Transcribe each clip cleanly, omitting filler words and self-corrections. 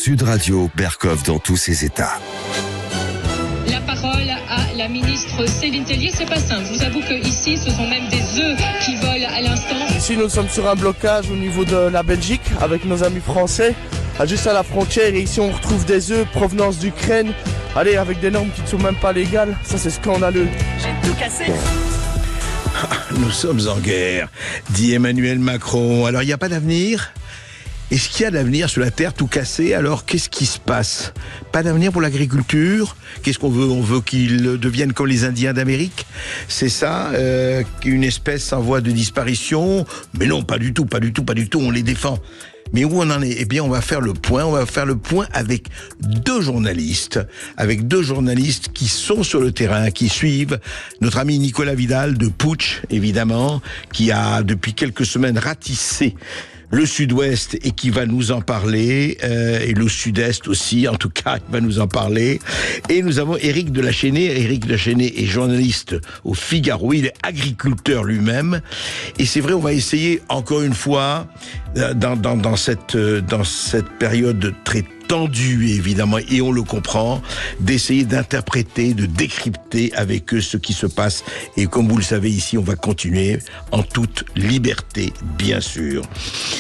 Sud Radio, Berkov dans tous ses états. La parole à la ministre Céline Tellier. C'est pas simple. Je vous avoue que ici, ce sont même des œufs qui volent à l'instant. Ici, nous sommes sur un blocage au niveau de la Belgique avec nos amis français, juste à la frontière. Et ici, on retrouve des œufs provenance d'Ukraine. Allez, avec des normes qui ne sont même pas légales. Ça, c'est scandaleux. J'ai tout cassé. Nous sommes en guerre, dit Emmanuel Macron. Alors, il n'y a pas d'avenir ? Est-ce qu'il y a d'avenir sur la terre tout cassé? Alors, qu'est-ce qui se passe? Pas d'avenir pour l'agriculture? Qu'est-ce qu'on veut? On veut qu'ils deviennent comme les Indiens d'Amérique? C'est ça? Une espèce en voie de disparition? Mais non, pas du tout, on les défend. Mais où on en est? Eh bien, on va faire le point avec deux journalistes qui sont sur le terrain, qui suivent notre ami Nicolas Vidal de Putsch, évidemment, qui a depuis quelques semaines ratissé le Sud-Ouest et qui va nous en parler, et le Sud-Est aussi, en tout cas, il va nous en parler. Et nous avons Éric de la Chênaie. Éric de la Chênaie est journaliste au Figaro, il est agriculteur lui-même. Et c'est vrai, on va essayer, encore une fois, dans cette période très tendue, évidemment, et on le comprend, d'essayer d'interpréter, de décrypter avec eux ce qui se passe. Et comme vous le savez, ici, on va continuer en toute liberté, bien sûr.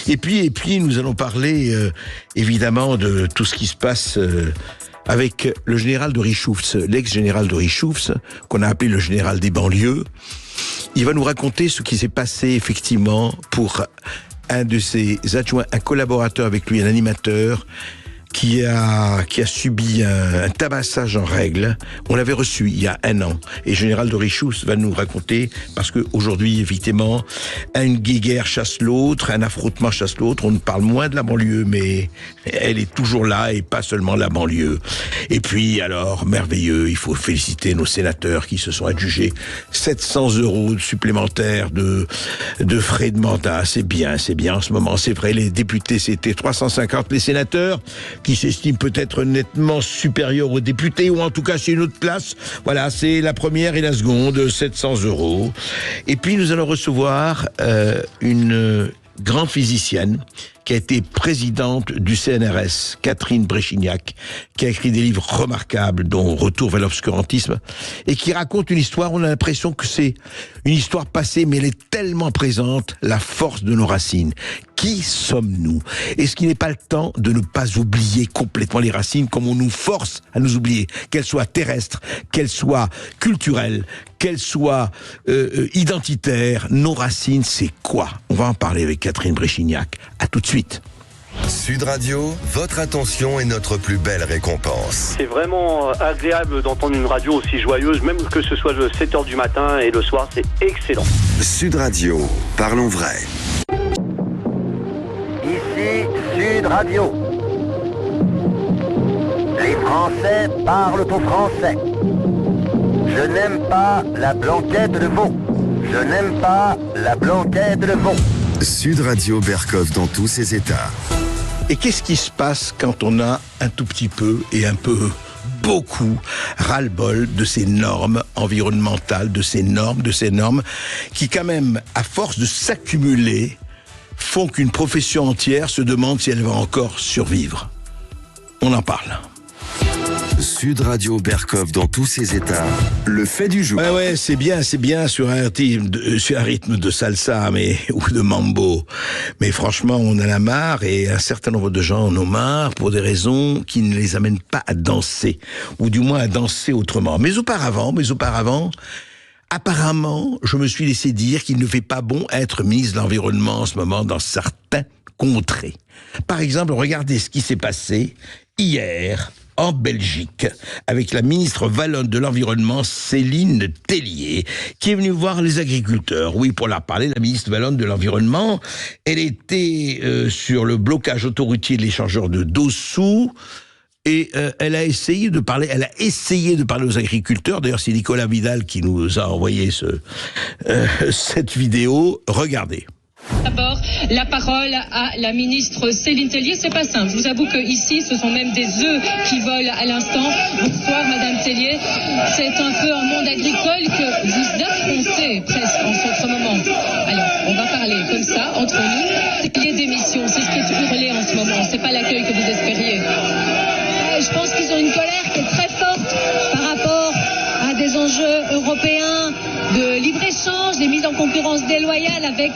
Et puis, nous allons parler, évidemment, de tout ce qui se passe avec le général de Richhoufs, l'ex-général de Richhoufs, qu'on a appelé le général des banlieues. Il va nous raconter ce qui s'est passé, effectivement, pour un de ses adjoints, un collaborateur avec lui, un animateur, qui a subi un tabassage en règle. On l'avait reçu il y a 1 an. Et Général de Richhoufs va nous raconter, parce qu'aujourd'hui, effectivement, une guéguerre chasse l'autre, un affrontement chasse l'autre. On parle moins de la banlieue, mais elle est toujours là, et pas seulement la banlieue. Et puis, alors, merveilleux, il faut féliciter nos sénateurs qui se sont adjugés 700 € supplémentaires de frais de mandat. C'est bien en ce moment. C'est vrai, les députés, c'était 350. Les sénateurs, qui s'estime peut-être nettement supérieur aux députés, ou en tout cas c'est une autre place. Voilà, c'est la première et la seconde, 700 €. Et puis nous allons recevoir une grande physicienne qui a été présidente du CNRS, Catherine Bréchignac, qui a écrit des livres remarquables, dont Retour vers l'obscurantisme, et qui raconte une histoire, on a l'impression que c'est une histoire passée, mais elle est tellement présente, la force de nos racines. Qui sommes-nous? Est-ce qu'il n'est pas le temps de ne pas oublier complètement les racines, comme on nous force à nous oublier, qu'elles soient terrestres, qu'elles soient culturelles, qu'elles soient identitaires? Nos racines, c'est quoi? On va en parler avec Catherine Bréchignac. À tout de suite. Sud Radio, votre attention est notre plus belle récompense. C'est vraiment agréable d'entendre une radio aussi joyeuse, même que ce soit le 7h du matin et le soir, c'est excellent. Sud Radio, parlons vrai. Ici Sud Radio. Les Français parlent au français. Je n'aime pas la blanquette de veau. Je n'aime pas la blanquette de veau. Sud Radio, Berkov dans tous ses états. Et qu'est-ce qui se passe quand on a un tout petit peu et un peu beaucoup ras-le-bol de ces normes environnementales, de ces normes qui quand même, à force de s'accumuler, font qu'une profession entière se demande si elle va encore survivre. On en parle. Sud Radio, Berkov dans tous ses états. Le fait du jour. Ouais, c'est bien sur un rythme de salsa, ou de mambo. Mais franchement, on en a marre, et un certain nombre de gens en ont marre pour des raisons qui ne les amènent pas à danser, ou du moins à danser autrement. Mais auparavant, apparemment, je me suis laissé dire qu'il ne fait pas bon être ministre de l'Environnement en ce moment dans certains contrées. Par exemple, regardez ce qui s'est passé hier en Belgique, avec la ministre wallonne de l'Environnement, Céline Tellier, qui est venue voir les agriculteurs. Oui, pour leur parler, la ministre wallonne de l'Environnement, elle était sur le blocage autoroutier de l'échangeur de Dossou, et elle a essayé de parler aux agriculteurs. D'ailleurs, c'est Nicolas Vidal qui nous a envoyé cette vidéo. Regardez. D'abord, la parole à la ministre Céline Tellier. C'est pas simple. Je vous avoue que ici, ce sont même des œufs qui volent à l'instant. Bonsoir, Madame Tellier. C'est un peu un monde agricole que vous affrontez presque en ce moment. Alors, on va parler comme ça entre nous. Tellier démissionne. démission. C'est ce qui est hurlé en ce moment. C'est pas l'accueil que vous espériez. Je pense qu'ils ont une colère qui est très forte par rapport à des enjeux européens de libre-échange, des mises en concurrence déloyales avec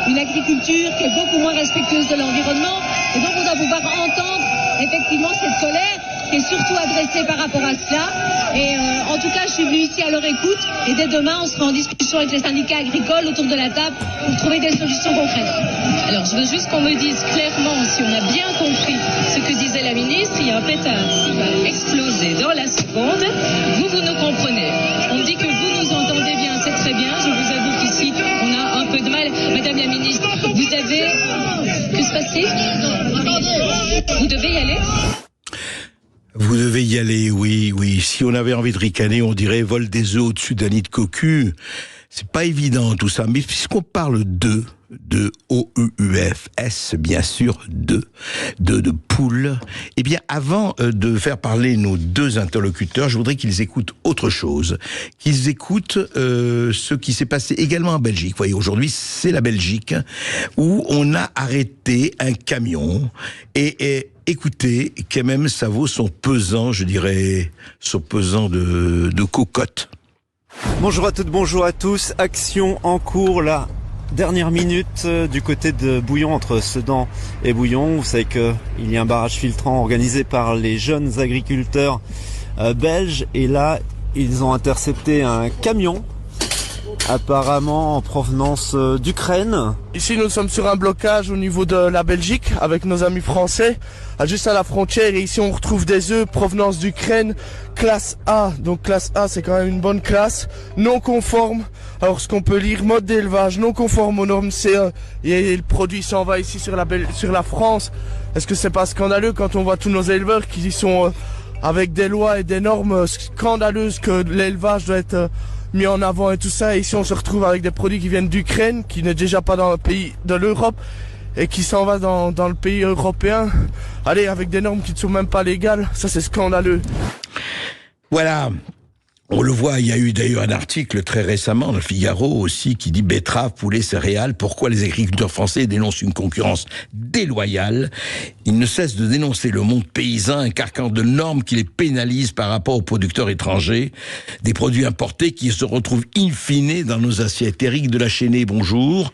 une agriculture qui est beaucoup moins respectueuse de l'environnement. Et donc on doit pouvoir entendre effectivement cette colère qui est surtout adressée par rapport à cela. Et en tout cas, je suis venue ici à leur écoute. Et dès demain, on sera en discussion avec les syndicats agricoles autour de la table pour trouver des solutions concrètes. Alors, je veux juste qu'on me dise clairement si on a bien compris ce que disait la ministre. Il y a un pétard qui va exploser dans la seconde. Vous nous comprenez. On me dit que vous nous entendez bien. C'est très bien. Je vous avoue qu'ici, on a un peu de mal. Madame la ministre, vous avez... Que se passe-t-il ? Vous devez y aller ? Vous devez y aller, oui. Si on avait envie de ricaner, on dirait vol des œufs au-dessus d'un nid de cocu. C'est pas évident tout ça, mais puisqu'on parle de OEUF-S, bien sûr, de poule, eh bien, avant de faire parler nos deux interlocuteurs, je voudrais qu'ils écoutent autre chose. Qu'ils écoutent ce qui s'est passé également en Belgique. Vous voyez, aujourd'hui, c'est la Belgique, où on a arrêté un camion et écoutez, quand même, ça vaut son pesant, je dirais, son pesant de cocotte. Bonjour à toutes, bonjour à tous. Action en cours, la dernière minute du côté de Bouillon, entre Sedan et Bouillon. Vous savez qu'il y a un barrage filtrant organisé par les jeunes agriculteurs belges. Et là, ils ont intercepté un camion, apparemment en provenance d'Ukraine. Ici, nous sommes sur un blocage au niveau de la Belgique avec nos amis français, juste à la frontière. Et ici, on retrouve des œufs provenance d'Ukraine, classe A. Donc classe A, c'est quand même une bonne classe, non conforme. Alors, ce qu'on peut lire, mode d'élevage non conforme aux normes CE. Et le produit s'en va ici sur la France. Est-ce que c'est pas scandaleux quand on voit tous nos éleveurs qui sont avec des lois et des normes scandaleuses que l'élevage doit être mis en avant et tout ça. Et ici, on se retrouve avec des produits qui viennent d'Ukraine, qui n'est déjà pas dans le pays de l'Europe et qui s'en va dans le pays européen. Allez, avec des normes qui ne sont même pas légales. Ça, c'est scandaleux. Voilà. On le voit, il y a eu d'ailleurs un article très récemment dans le Figaro aussi qui dit betteraves, poulet, céréales, pourquoi les agriculteurs français dénoncent une concurrence déloyale. Ils ne cessent de dénoncer le monde paysan, un carcan de normes qui les pénalise par rapport aux producteurs étrangers, des produits importés qui se retrouvent in fine dans nos assiettes. Éric de la Chênaie, bonjour.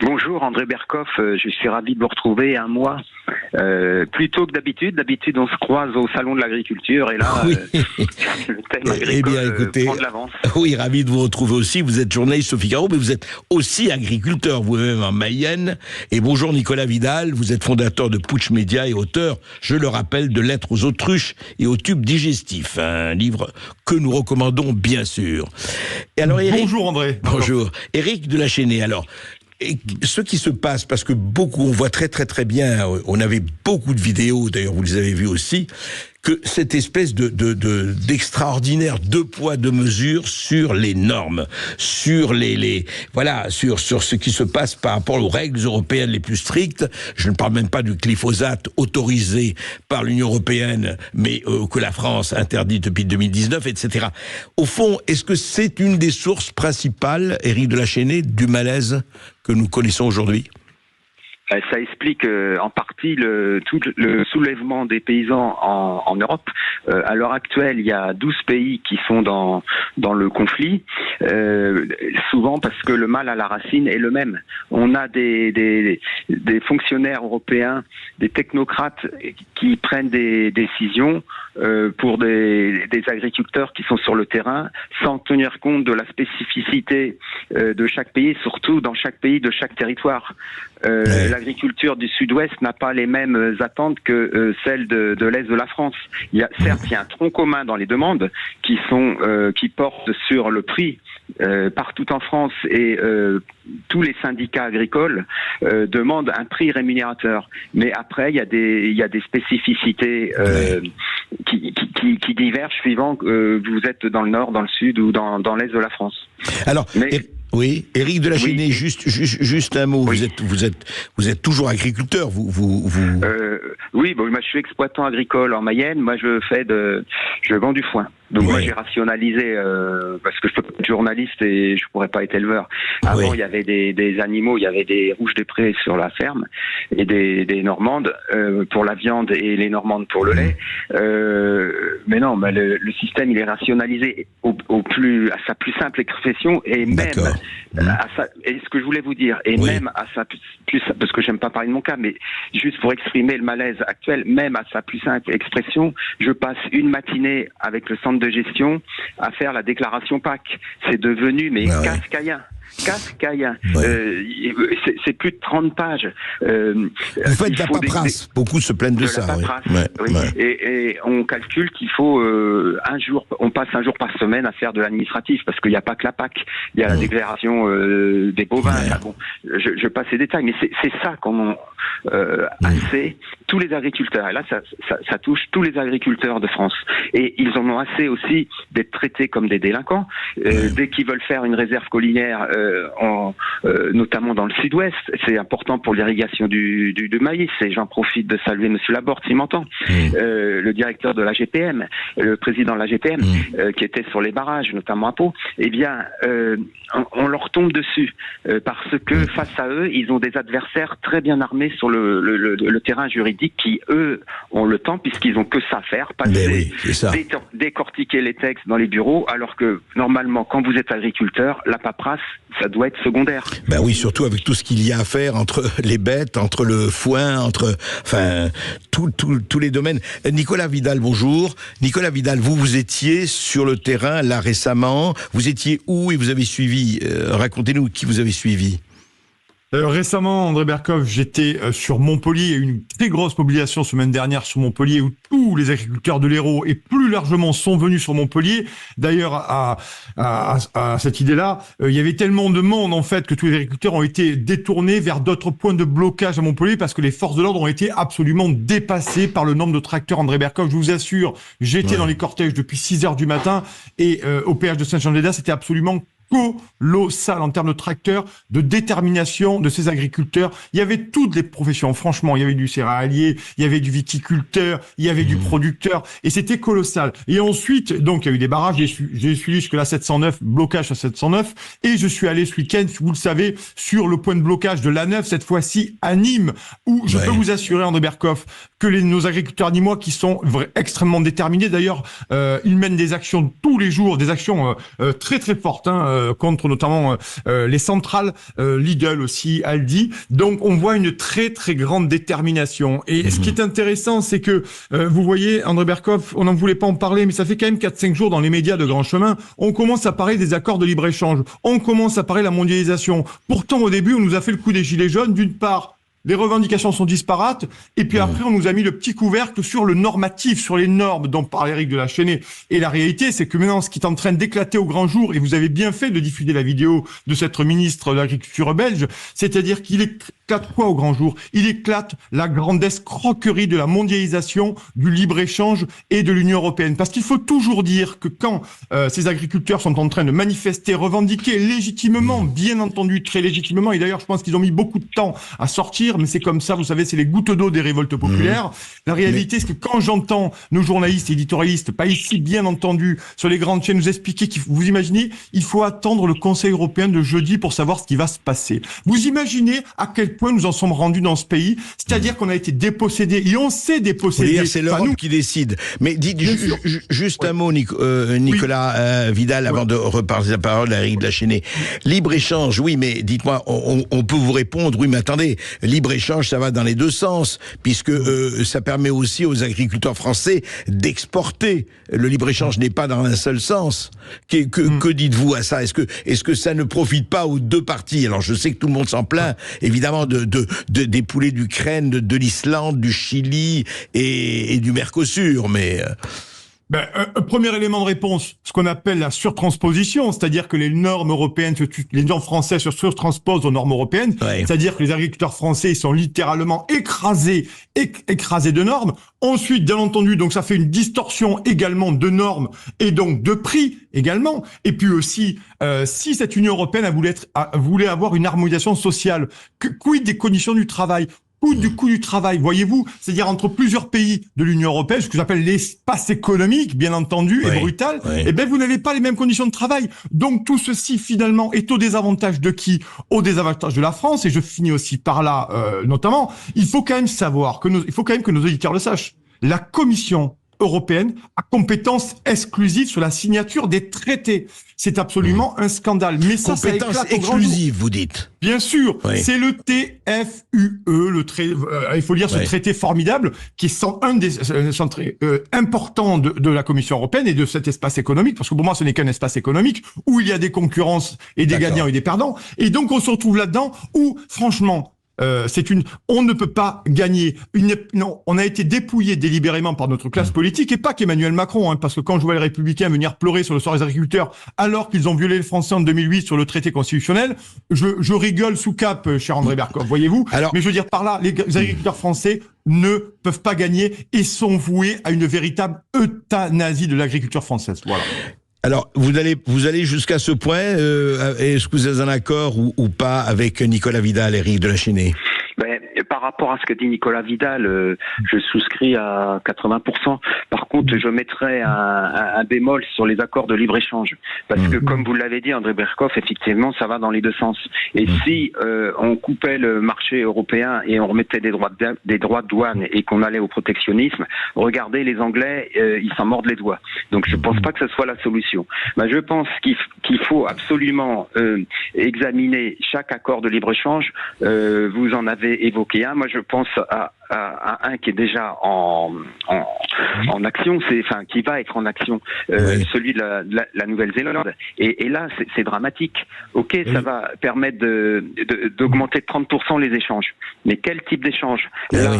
Bonjour André Berkoff, je suis ravi de vous retrouver un mois plus tôt que d'habitude. D'habitude on se croise au salon de l'agriculture et là oui. Le thème agricole prend de l'avance. Oui, ravi de vous retrouver aussi. Vous êtes journaliste au Figaro, mais vous êtes aussi agriculteur vous-même en Mayenne. Et bonjour Nicolas Vidal, vous êtes fondateur de Pouch Média et auteur, je le rappelle, de Lettres aux autruches et aux tubes digestifs, un livre que nous recommandons bien sûr. Et alors, Éric, bonjour André. Bonjour. Éric de la Chênaie, alors... Et ce qui se passe, parce que on voit très très très bien, on avait beaucoup de vidéos, d'ailleurs vous les avez vues aussi, que cette espèce d'extraordinaire deux poids deux mesures sur les normes, sur voilà, sur ce qui se passe par rapport aux règles européennes les plus strictes. Je ne parle même pas du glyphosate autorisé par l'Union européenne, mais que la France interdit depuis 2019, etc. Au fond, est-ce que c'est une des sources principales, Éric de la Chênaie, du malaise que nous connaissons aujourd'hui ? Ça explique en partie tout le soulèvement des paysans en Europe. À l'heure actuelle, il y a 12 pays qui sont dans le conflit, souvent parce que le mal à la racine est le même. On a des fonctionnaires européens, des technocrates qui prennent des décisions pour des agriculteurs qui sont sur le terrain, sans tenir compte de la spécificité de chaque pays, surtout dans chaque pays de chaque territoire. L'agriculture du sud-ouest n'a pas les mêmes attentes que celle de l'est de la France. Certes, il y a un tronc commun dans les demandes qui portent sur le prix partout en France, et tous les syndicats agricoles demandent un prix rémunérateur. Mais après, il y a des spécificités qui divergent suivant que vous êtes dans le nord, dans le sud ou dans l'est de la France. Alors, oui, Éric de la Chênaie, oui. juste un mot. Oui. Vous êtes toujours agriculteur, vous. Oui, moi je suis exploitant agricole en Mayenne. Moi je vends du foin. Donc moi j'ai rationalisé parce que je peux pas être journaliste et je pourrais pas être éleveur. Avant il y avait des animaux, il y avait des rouges des prés sur la ferme et des normandes pour la viande et les normandes pour le lait. Mais non, le système il est rationalisé à sa plus simple expression et même et ce que je voulais vous dire même à sa plus parce que j'aime pas parler de mon cas, mais juste pour exprimer le malaise actuel, même à sa plus simple expression, je passe une matinée avec le centre de gestion à faire la déclaration PAC. C'est devenu cascaïen. C'est plus de 30 pages. Vous faites de la paperasse. Beaucoup se plaignent de ça. Et on calcule qu'il faut on passe un jour par semaine à faire de l'administratif parce qu'il n'y a pas que la PAC. Il y a la déclaration des bovins. Bon, je passe les détails, mais c'est ça qu'on assez tous les agriculteurs. Et là, ça touche tous les agriculteurs de France. Et ils en ont assez aussi d'être traités comme des délinquants. Dès qu'ils veulent faire une réserve collinière, notamment dans le sud-ouest, c'est important pour l'irrigation du maïs. Et j'en profite de saluer Monsieur Laborde, s'il m'entend, le directeur de la GPM, le président de la GPM, qui était sur les barrages, notamment à Pau. Eh bien, on leur tombe dessus parce que face à eux, ils ont des adversaires très bien armés sur le terrain juridique qui, eux, ont le temps puisqu'ils ont que ça à faire, passer, décortiquer les textes dans les bureaux, alors que normalement, quand vous êtes agriculteur, la paperasse, ça doit être secondaire. Ben oui, surtout avec tout ce qu'il y a à faire entre les bêtes, entre le foin, tous les domaines. Nicolas Vidal, bonjour. Nicolas Vidal, vous étiez sur le terrain là récemment. Vous étiez où et vous avez suivi racontez-nous qui vous avez suivi. Récemment, André Berkoff, j'étais sur Montpellier. Il y a eu une très grosse mobilisation semaine dernière sur Montpellier où tous les agriculteurs de l'Hérault et plus largement sont venus sur Montpellier. D'ailleurs, à cette idée-là, il y avait tellement de monde en fait que tous les agriculteurs ont été détournés vers d'autres points de blocage à Montpellier parce que les forces de l'ordre ont été absolument dépassées par le nombre de tracteurs. André Berkoff, je vous assure, j'étais dans les cortèges depuis 6h du matin et au péage de Saint-Jean-de-Léda, c'était absolument colossal en termes de tracteurs, de détermination de ces agriculteurs. Il y avait toutes les professions, franchement. Il y avait du céréalier, il y avait du viticulteur, il y avait du producteur, et c'était colossal. Et ensuite, donc, il y a eu des barrages, j'ai suivi jusque la 709, blocage à 709, et je suis allé ce week-end, vous le savez, sur le point de blocage de l'A9, cette fois-ci à Nîmes, où je peux vous assurer, André Berkoff, que nos agriculteurs nîmois qui sont extrêmement déterminés, d'ailleurs, ils mènent des actions tous les jours, des actions très très fortes, contre notamment les centrales, Lidl aussi, Aldi. Donc on voit une très très grande détermination. Et ce qui est intéressant, c'est que vous voyez, André Berkoff, on n'en voulait pas en parler, mais ça fait quand même 4-5 jours dans les médias de grand chemin, on commence à parler des accords de libre-échange, on commence à parler de la mondialisation. Pourtant au début, on nous a fait le coup des gilets jaunes, d'une part, les revendications sont disparates, et puis après, on nous a mis le petit couvercle sur le normatif, sur les normes dont parlait Éric de la Chênaie. Et la réalité, c'est que maintenant, ce qui est en train d'éclater au grand jour, et vous avez bien fait de diffuser la vidéo de cette ministre de l'Agriculture belge, c'est-à-dire qu'il éclate quoi au grand jour? Il éclate la grande escroquerie de la mondialisation, du libre-échange et de l'Union européenne. Parce qu'il faut toujours dire que quand ces agriculteurs sont en train de manifester, revendiquer légitimement, bien entendu, très légitimement, et d'ailleurs, je pense qu'ils ont mis beaucoup de temps à sortir, mais c'est comme ça, vous savez, c'est les gouttes d'eau des révoltes populaires. La réalité, c'est que quand j'entends nos journalistes et éditorialistes, pas ici, bien entendu, sur les grandes chaînes, nous expliquer vous imaginez, il faut attendre le Conseil européen de jeudi pour savoir ce qui va se passer. Vous imaginez à quel point nous en sommes rendus dans ce pays, c'est-à-dire qu'on a été dépossédés, et on s'est dépossédés. C'est l'Europe qui décide. Mais dites juste un mot, Nicolas Vidal, avant de reparler la parole à Éric de la Chênaie. Libre-échange, oui, mais dites-moi, on peut vous répondre, oui, mais attendez, libre-échange, ça va dans les deux sens, puisque ça permet aussi aux agriculteurs français d'exporter. Le libre-échange n'est pas dans un seul sens. Que dites-vous à ça? Est-ce que ça ne profite pas aux deux parties? Alors je sais que tout le monde s'en plaint, évidemment, des poulets d'Ukraine, de l'Islande, du Chili et du Mercosur, mais... Un premier élément de réponse, ce qu'on appelle la surtransposition, c'est-à-dire que les normes européennes, les normes françaises se surtransposent aux normes européennes, c'est-à-dire que les agriculteurs français sont littéralement écrasés de normes. Ensuite, bien entendu, donc ça fait une distorsion également de normes et donc de prix également. Et puis aussi, si cette Union européenne voulait avoir une harmonisation sociale, quid des conditions du travail? coût du travail, voyez-vous, c'est-à-dire entre plusieurs pays de l'Union européenne, ce que j'appelle l'espace économique, bien entendu, et brutal, eh ben vous n'avez pas les mêmes conditions de travail. Donc tout ceci finalement est au désavantage de qui? Au désavantage de la France. Et je finis aussi par là, notamment, il faut quand même savoir que nos auditeurs le sachent. La Commission européenne a compétence exclusive sur la signature des traités. C'est absolument un scandale. Mais ça compétence éclate au grand jour. exclusive, vous dites. Bien sûr, c'est le TFUE, il faut dire ce traité formidable qui est un des traits importants de la Commission européenne et de cet espace économique, parce que pour moi ce n'est qu'un espace économique où il y a des concurrences et des gagnants et des perdants. Et donc on se retrouve là-dedans où, franchement, on ne peut pas gagner. On a été dépouillé délibérément par notre classe politique, et pas qu'Emmanuel Macron, parce que quand je vois les Républicains venir pleurer sur le sort des agriculteurs alors qu'ils ont violé le français en 2008 sur le traité constitutionnel, je rigole sous cap, cher André Berkoff, voyez-vous. Mais je veux dire par là, les agriculteurs français ne peuvent pas gagner et sont voués à une véritable euthanasie de l'agriculture française. Voilà. Alors, vous allez jusqu'à ce point, est-ce que vous êtes en accord ou pas avec Nicolas Vidal et Éric de la Chênaie? Par rapport à ce que dit Nicolas Vidal, je souscris à 80%. Par contre, je mettrais un bémol sur les accords de libre-échange. Parce que, comme vous l'avez dit, André Berkoff, effectivement, ça va dans les deux sens. Et si on coupait le marché européen et on remettait des droits de douane et qu'on allait au protectionnisme, regardez, les Anglais, ils s'en mordent les doigts. Donc, je pense pas que ce soit la solution. Je pense qu'il faut absolument examiner chaque accord de libre-échange. Vous en avez évoqué un. Moi, je pense à un qui est déjà en action, qui va être en action, celui de la Nouvelle-Zélande. Et là, c'est dramatique. Ok, ça va permettre d'augmenter de 30% les échanges. Mais quel type d'échange? Là,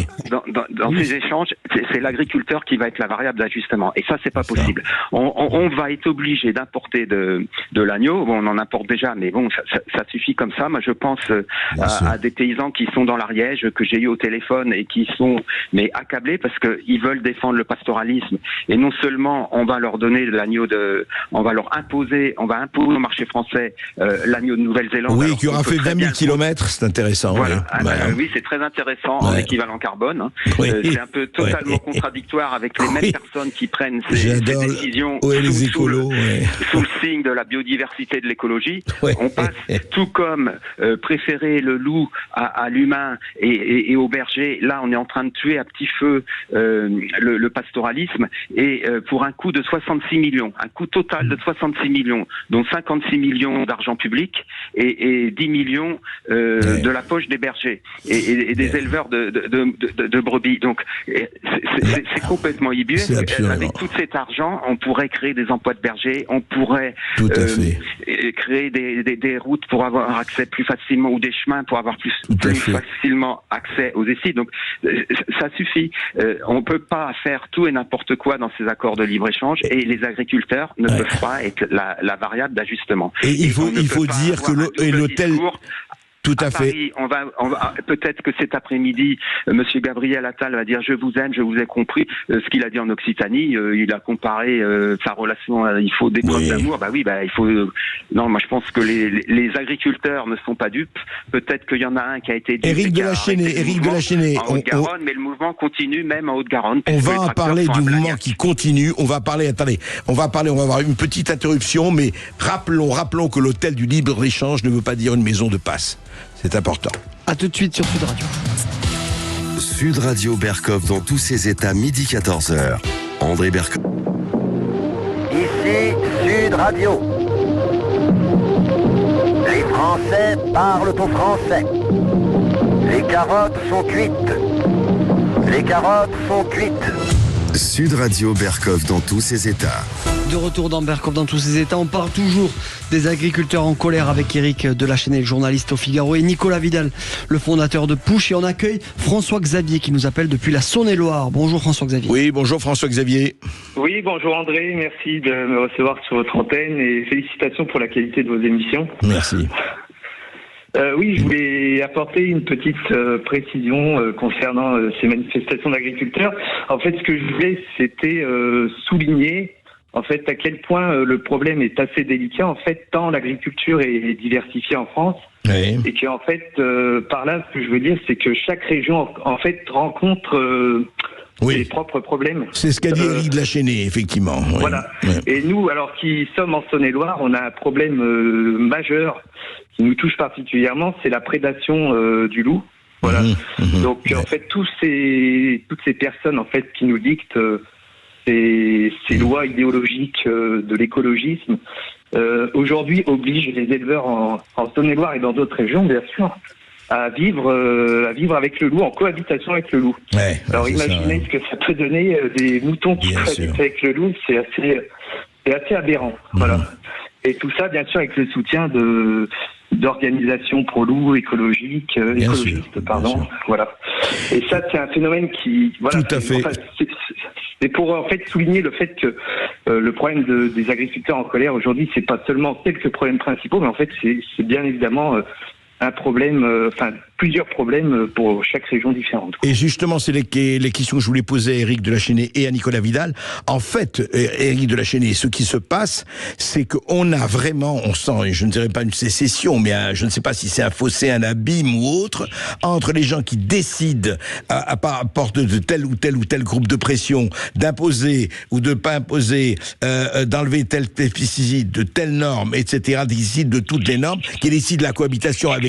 dans ces échanges, c'est l'agriculteur qui va être la variable d'ajustement. Et ça, c'est pas possible. On va être obligé d'importer de l'agneau. Bon, on en importe déjà, mais bon, ça suffit comme ça. Moi, je pense à des paysans qui sont dans l'Ariège, que j'ai eu au téléphone et qui sont accablés parce qu'ils veulent défendre le pastoralisme. Et non seulement on va leur donner l'agneau on va imposer au marché français l'agneau de Nouvelle-Zélande. Oui, qui aura fait 20 000 kilomètres, c'est intéressant. Voilà. Oui, c'est très intéressant en équivalent carbone. C'est un peu totalement contradictoire avec les mêmes personnes qui prennent ces décisions sous le signe de la biodiversité, de l'écologie. On passe tout comme préférer le loup à l'humain et au berger. Là, on est en train de tuer à petit feu le pastoralisme et pour un coût de 66 millions, un coût total de 66 millions, dont 56 millions d'argent public et 10 millions de la poche des bergers et des éleveurs de brebis. Donc, c'est complètement ibué. Avec tout cet argent, on pourrait créer des emplois de bergers, on pourrait créer des routes pour avoir accès plus facilement ou des chemins pour avoir plus facilement accès aux essais. Donc, ça suffit. On peut pas faire tout et n'importe quoi dans ces accords de libre-échange et les agriculteurs ne peuvent pas être la variable d'ajustement. Et il faut dire que l'hôtel... Tout à fait. Paris, on va peut-être que cet après-midi, Monsieur Gabriel Attal va dire je vous aime, je vous ai compris. Ce qu'il a dit en Occitanie, il a comparé sa relation. Il faut des preuves d'amour. Il faut. Non, moi je pense que les agriculteurs ne sont pas dupes. Peut-être qu'il y en a un qui a été dupe. Éric de la Chênaie. En Haute-Garonne, mais le mouvement continue même en Haute-Garonne. On va en parler du mouvement qui continue. On va parler. On va avoir une petite interruption, mais rappelons que l'hôtel du libre-échange ne veut pas dire une maison de passe. C'est important. À tout de suite sur Sud Radio. Sud Radio Berkoff dans tous ses états, midi 14h. André Berkoff. Ici Sud Radio. Les Français parlent au français. Les carottes sont cuites. Les carottes sont cuites. Sud Radio Berkoff dans tous ses états. De retour dans Berkoff dans tous ses états, on parle toujours des agriculteurs en colère avec Éric de la Chênaie, le journaliste au Figaro, et Nicolas Vidal, le fondateur de Pouche. Et on accueille François Xavier qui nous appelle depuis la Saône-et-Loire. Bonjour François Xavier. Oui, bonjour François Xavier. Oui, bonjour André, merci de me recevoir sur votre antenne et félicitations pour la qualité de vos émissions. Merci. Oui, je voulais apporter une petite précision concernant ces manifestations d'agriculteurs. En fait, ce que je voulais, c'était souligner en fait, à quel point le problème est assez délicat, en fait, tant l'agriculture est diversifiée en France, et qu'en fait, par là, ce que je veux dire, c'est que chaque région, en fait, rencontre ses propres problèmes. C'est ce qu'a dit Éric de la Chênaie, effectivement. Voilà. Et nous, alors qui sommes en Saône-et-Loire, on a un problème majeur qui nous touche particulièrement, c'est la prédation du loup. Voilà. Donc, en fait, toutes ces personnes, en fait, qui nous dictent ces lois idéologiques de l'écologisme, aujourd'hui obligent les éleveurs en Saône-et-Loire et dans d'autres régions, bien sûr, à vivre avec le loup, en cohabitation avec le loup. Alors imaginez ce que ça peut donner, des moutons qui cohabitent avec le loup, c'est assez aberrant. Voilà. Et tout ça, bien sûr, avec le soutien d'organisations pro-loup écologistes, voilà. Et ça, c'est un phénomène qui, voilà. Tout à fait. C'est pour en fait souligner le fait que le problème des agriculteurs en colère aujourd'hui, c'est pas seulement quelques problèmes principaux, mais en fait, c'est bien évidemment un problème, plusieurs problèmes pour chaque région différente. Et justement, c'est les questions que je voulais poser à Éric de la Chênaie et à Nicolas Vidal. En fait, Éric de la Chênaie, ce qui se passe, c'est qu'on a vraiment, on sent, et je ne dirais pas une sécession, mais je ne sais pas si c'est un fossé, un abîme ou autre, entre les gens qui décident, à porte de tel ou tel groupe de pression, d'imposer ou de pas imposer, d'enlever tel pesticide, de telles normes, etc., décident de toutes les normes, qui décident de la cohabitation avec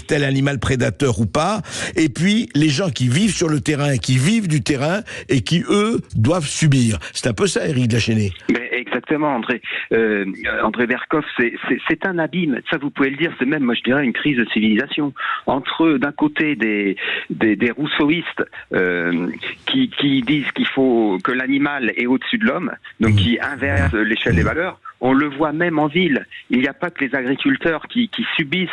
tel animal prédateur ou pas, et puis les gens qui vivent sur le terrain, qui vivent du terrain, et qui, eux, doivent subir. C'est un peu ça, Éric de la Chênaie. Mais exactement, André. André Berkoff, c'est un abîme. Ça, vous pouvez le dire, c'est même, moi je dirais, une crise de civilisation. Entre, d'un côté, des rousseauistes qui disent que l'animal est au-dessus de l'homme, donc qui inversent l'échelle des valeurs. On le voit même en ville. Il n'y a pas que les agriculteurs qui subissent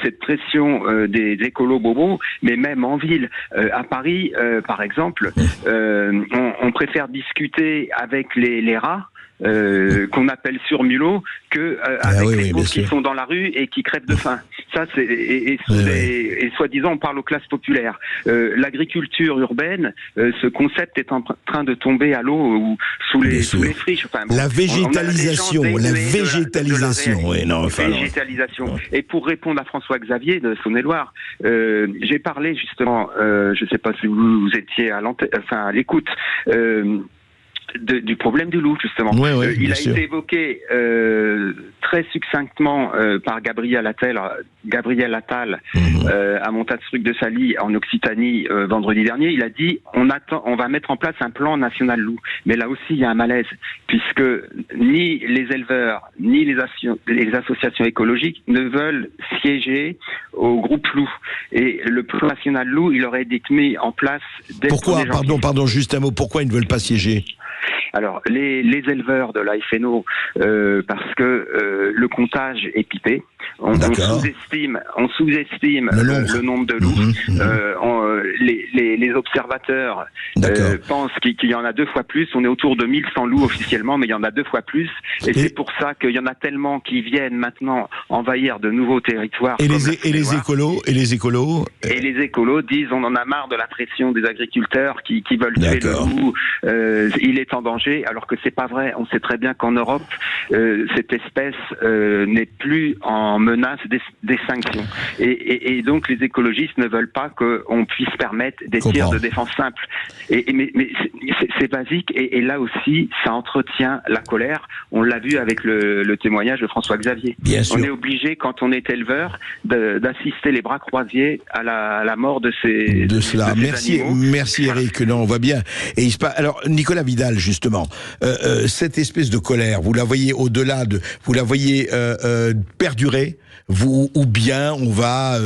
cette pression des écolos bobos, mais même en ville. À Paris, par exemple, on préfère discuter avec les rats qu'on appelle surmulots que avec les pauvres qui sont dans la rue et qui crèvent de faim. Ça, et soi-disant, on parle aux classes populaires. L'agriculture urbaine, ce concept est en train de tomber à l'eau ou sous les friches. Enfin, la végétalisation, végétalisation. Et pour répondre à François Xavier de Saône-et-Loire, j'ai parlé justement, je ne sais pas si vous étiez à l'écoute. Du problème du loup, justement. Il a été évoqué très succinctement par Gabriel Attal à Montastruc de Sally en Occitanie vendredi dernier. Il a dit on va mettre en place un plan national loup. Mais là aussi il y a un malaise, puisque ni les éleveurs ni les associations écologiques ne veulent siéger au groupe loup. Et le plan national loup, il aurait été mis en place dès Pourquoi, pardon, juste un mot, pourquoi ils ne veulent pas siéger? Alors, les éleveurs de la FNO, parce que le comptage est pipé. On sous-estime le nombre de loups. Les observateurs pensent qu'il y en a 2 fois plus. On est autour de 1100 loups officiellement, mais il y en a 2 fois plus. Et c'est pour ça qu'il y en a tellement qui viennent maintenant envahir de nouveaux territoires. Et les écolos disent on en a marre de la pression des agriculteurs qui veulent tuer le loup. Il est en danger, alors que c'est pas vrai. On sait très bien qu'en Europe, cette espèce n'est plus en menace des sanctions. Et donc les écologistes ne veulent pas qu'on puisse permettre des tirs de défense simples. Mais c'est basique, et là aussi, ça entretient la colère. On l'a vu avec le témoignage de François Xavier. On est obligé, quand on est éleveur, d'assister les bras croisés à la mort de ces animaux. Merci Eric. Non, on voit bien. Et alors Nicolas Vidal, justement, cette espèce de colère, vous la voyez vous la voyez perdurer, ou bien on va,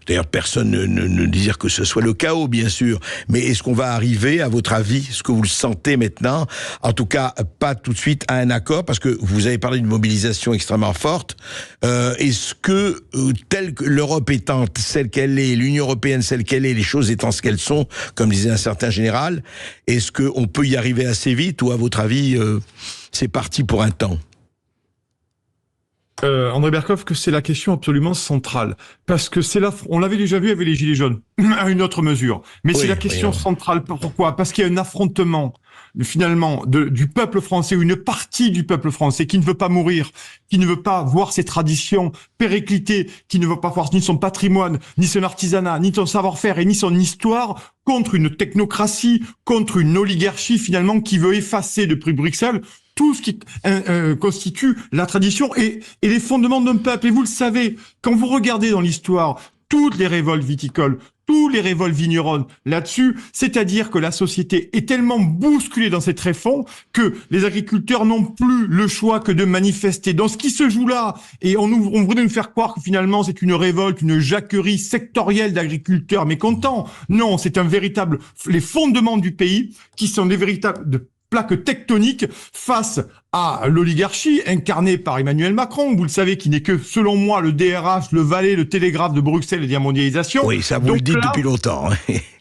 d'ailleurs personne ne désire que ce soit le chaos, bien sûr, mais est-ce qu'on va arriver, à votre avis, est-ce que vous le sentez maintenant, en tout cas pas tout de suite, à un accord, parce que vous avez parlé d'une mobilisation extrêmement forte, est-ce que, telle que l'Europe étant celle qu'elle est, l'Union européenne celle qu'elle est, les choses étant ce qu'elles sont, comme disait un certain général, est-ce qu'on peut y arriver assez vite, ou à votre avis, c'est parti pour un temps? André Berkoff, que c'est la question absolument centrale. Parce que on l'avait déjà vu avec les Gilets jaunes, à une autre mesure. Mais c'est la question centrale. Pourquoi ? Parce qu'il y a un affrontement, finalement, du peuple français, ou une partie du peuple français qui ne veut pas mourir, qui ne veut pas voir ses traditions péricliter, qui ne veut pas voir ni son patrimoine, ni son artisanat, ni son savoir-faire et ni son histoire, contre une technocratie, contre une oligarchie, finalement, qui veut effacer depuis Bruxelles tout ce qui constitue la tradition et les fondements d'un peuple. Et vous le savez, quand vous regardez dans l'histoire toutes les révoltes viticoles, tous les révoltes vigneronnes là-dessus, c'est-à-dire que la société est tellement bousculée dans ses tréfonds que les agriculteurs n'ont plus le choix que de manifester. Dans ce qui se joue là, et on voudrait nous faire croire que finalement c'est une révolte, une jacquerie sectorielle d'agriculteurs mécontents. Non, c'est les fondements du pays qui sont des véritables plaques tectoniques face à l'oligarchie incarnée par Emmanuel Macron, vous le savez, qui n'est que, selon moi, le DRH, le valet, le télégraphe de Bruxelles et de la mondialisation. Oui, ça vous le dites depuis longtemps.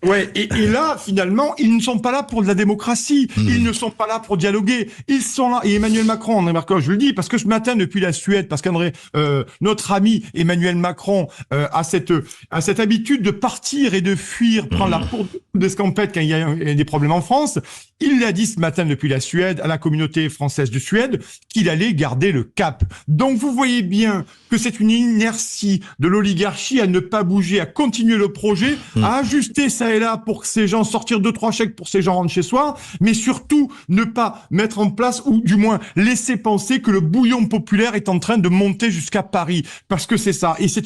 Ouais, et là, finalement, ils ne sont pas là pour de la démocratie, ils ne sont pas là pour dialoguer, ils sont là, et Emmanuel Macron, André Berkoff, je le dis, parce que ce matin, depuis la Suède, parce notre ami Emmanuel Macron a cette habitude de partir et de fuir, prendre la porte d'escampette quand il y a des problèmes en France, il l'a dit ce matin depuis la Suède à la communauté française de Suède qu'il allait garder le cap. Donc vous voyez bien que c'est une inertie de l'oligarchie à ne pas bouger, à continuer le projet, à ajuster ça et là pour que ces gens sortir 2-3 chèques pour que ces gens rentrent chez soi, mais surtout ne pas mettre en place ou du moins laisser penser que le bouillon populaire est en train de monter jusqu'à Paris. Parce que c'est ça. Et c'est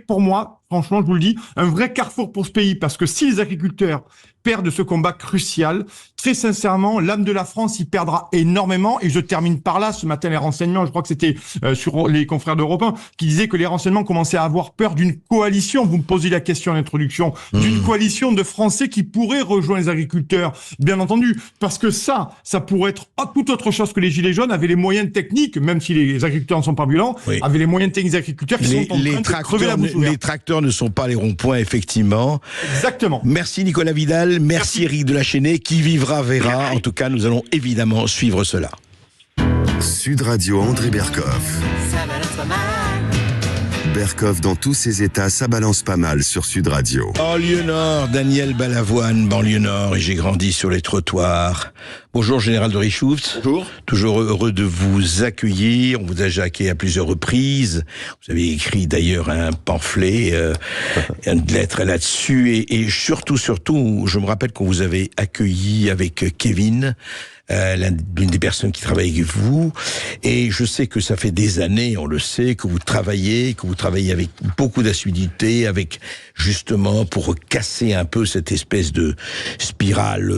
pour moi, franchement, je vous le dis, un vrai carrefour pour ce pays. Parce que si les agriculteurs perdent ce combat crucial, très sincèrement, l'âme de la France y perdra énormément. Et je termine par là. Ce matin, les renseignements, je crois que c'était sur les confrères d'Europe 1, qui disaient que les renseignements commençaient à avoir peur d'une coalition. Vous me posez la question en introduction, d'une coalition de Français qui pourraient rejoindre les agriculteurs. Bien entendu, parce que ça pourrait être tout autre chose que les Gilets jaunes avaient les moyens techniques, même si les agriculteurs ne sont pas violents, avaient les moyens techniques des agriculteurs qui sont en train de crever la bouche ouverte. Les tracteurs ne sont pas les ronds-points, effectivement. Exactement. Merci Nicolas Vidal, merci Éric de la Chênaie, qui vivra verra. En tout cas, nous allons évidemment suivre cela. Sud Radio, André Berkoff. Berkoff dans tous ses états, ça balance pas mal sur Sud Radio. Banlieue Nord, Daniel Balavoine, banlieue Nord, et j'ai grandi sur les trottoirs. Bonjour Général de Richouft. Bonjour. Toujours heureux de vous accueillir. On vous a déjà accueilli à plusieurs reprises. Vous avez écrit d'ailleurs un pamphlet, une lettre là-dessus. Et surtout, je me rappelle qu'on vous avait accueilli avec Kevin, l'une des personnes qui travaille avec vous, et je sais que ça fait des années, on le sait, que vous travaillez avec beaucoup d'assiduité, avec justement pour casser un peu cette espèce de spirale,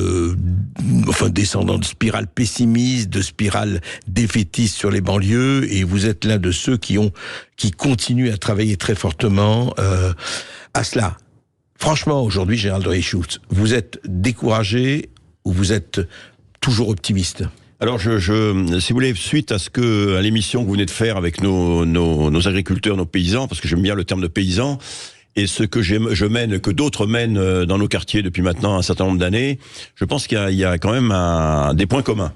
descendante, de spirale pessimiste, de spirale défaitiste sur les banlieues, et vous êtes l'un de ceux qui continuent à travailler très fortement à cela. Franchement, aujourd'hui, Gérald de Richouft, vous êtes découragé ou vous êtes toujours optimiste? Alors, si vous voulez, suite à l'émission que vous venez de faire avec nos agriculteurs, nos paysans, parce que j'aime bien le terme de paysan, et ce que je mène, que d'autres mènent dans nos quartiers depuis maintenant un certain nombre d'années, je pense qu'il y a quand même des points communs.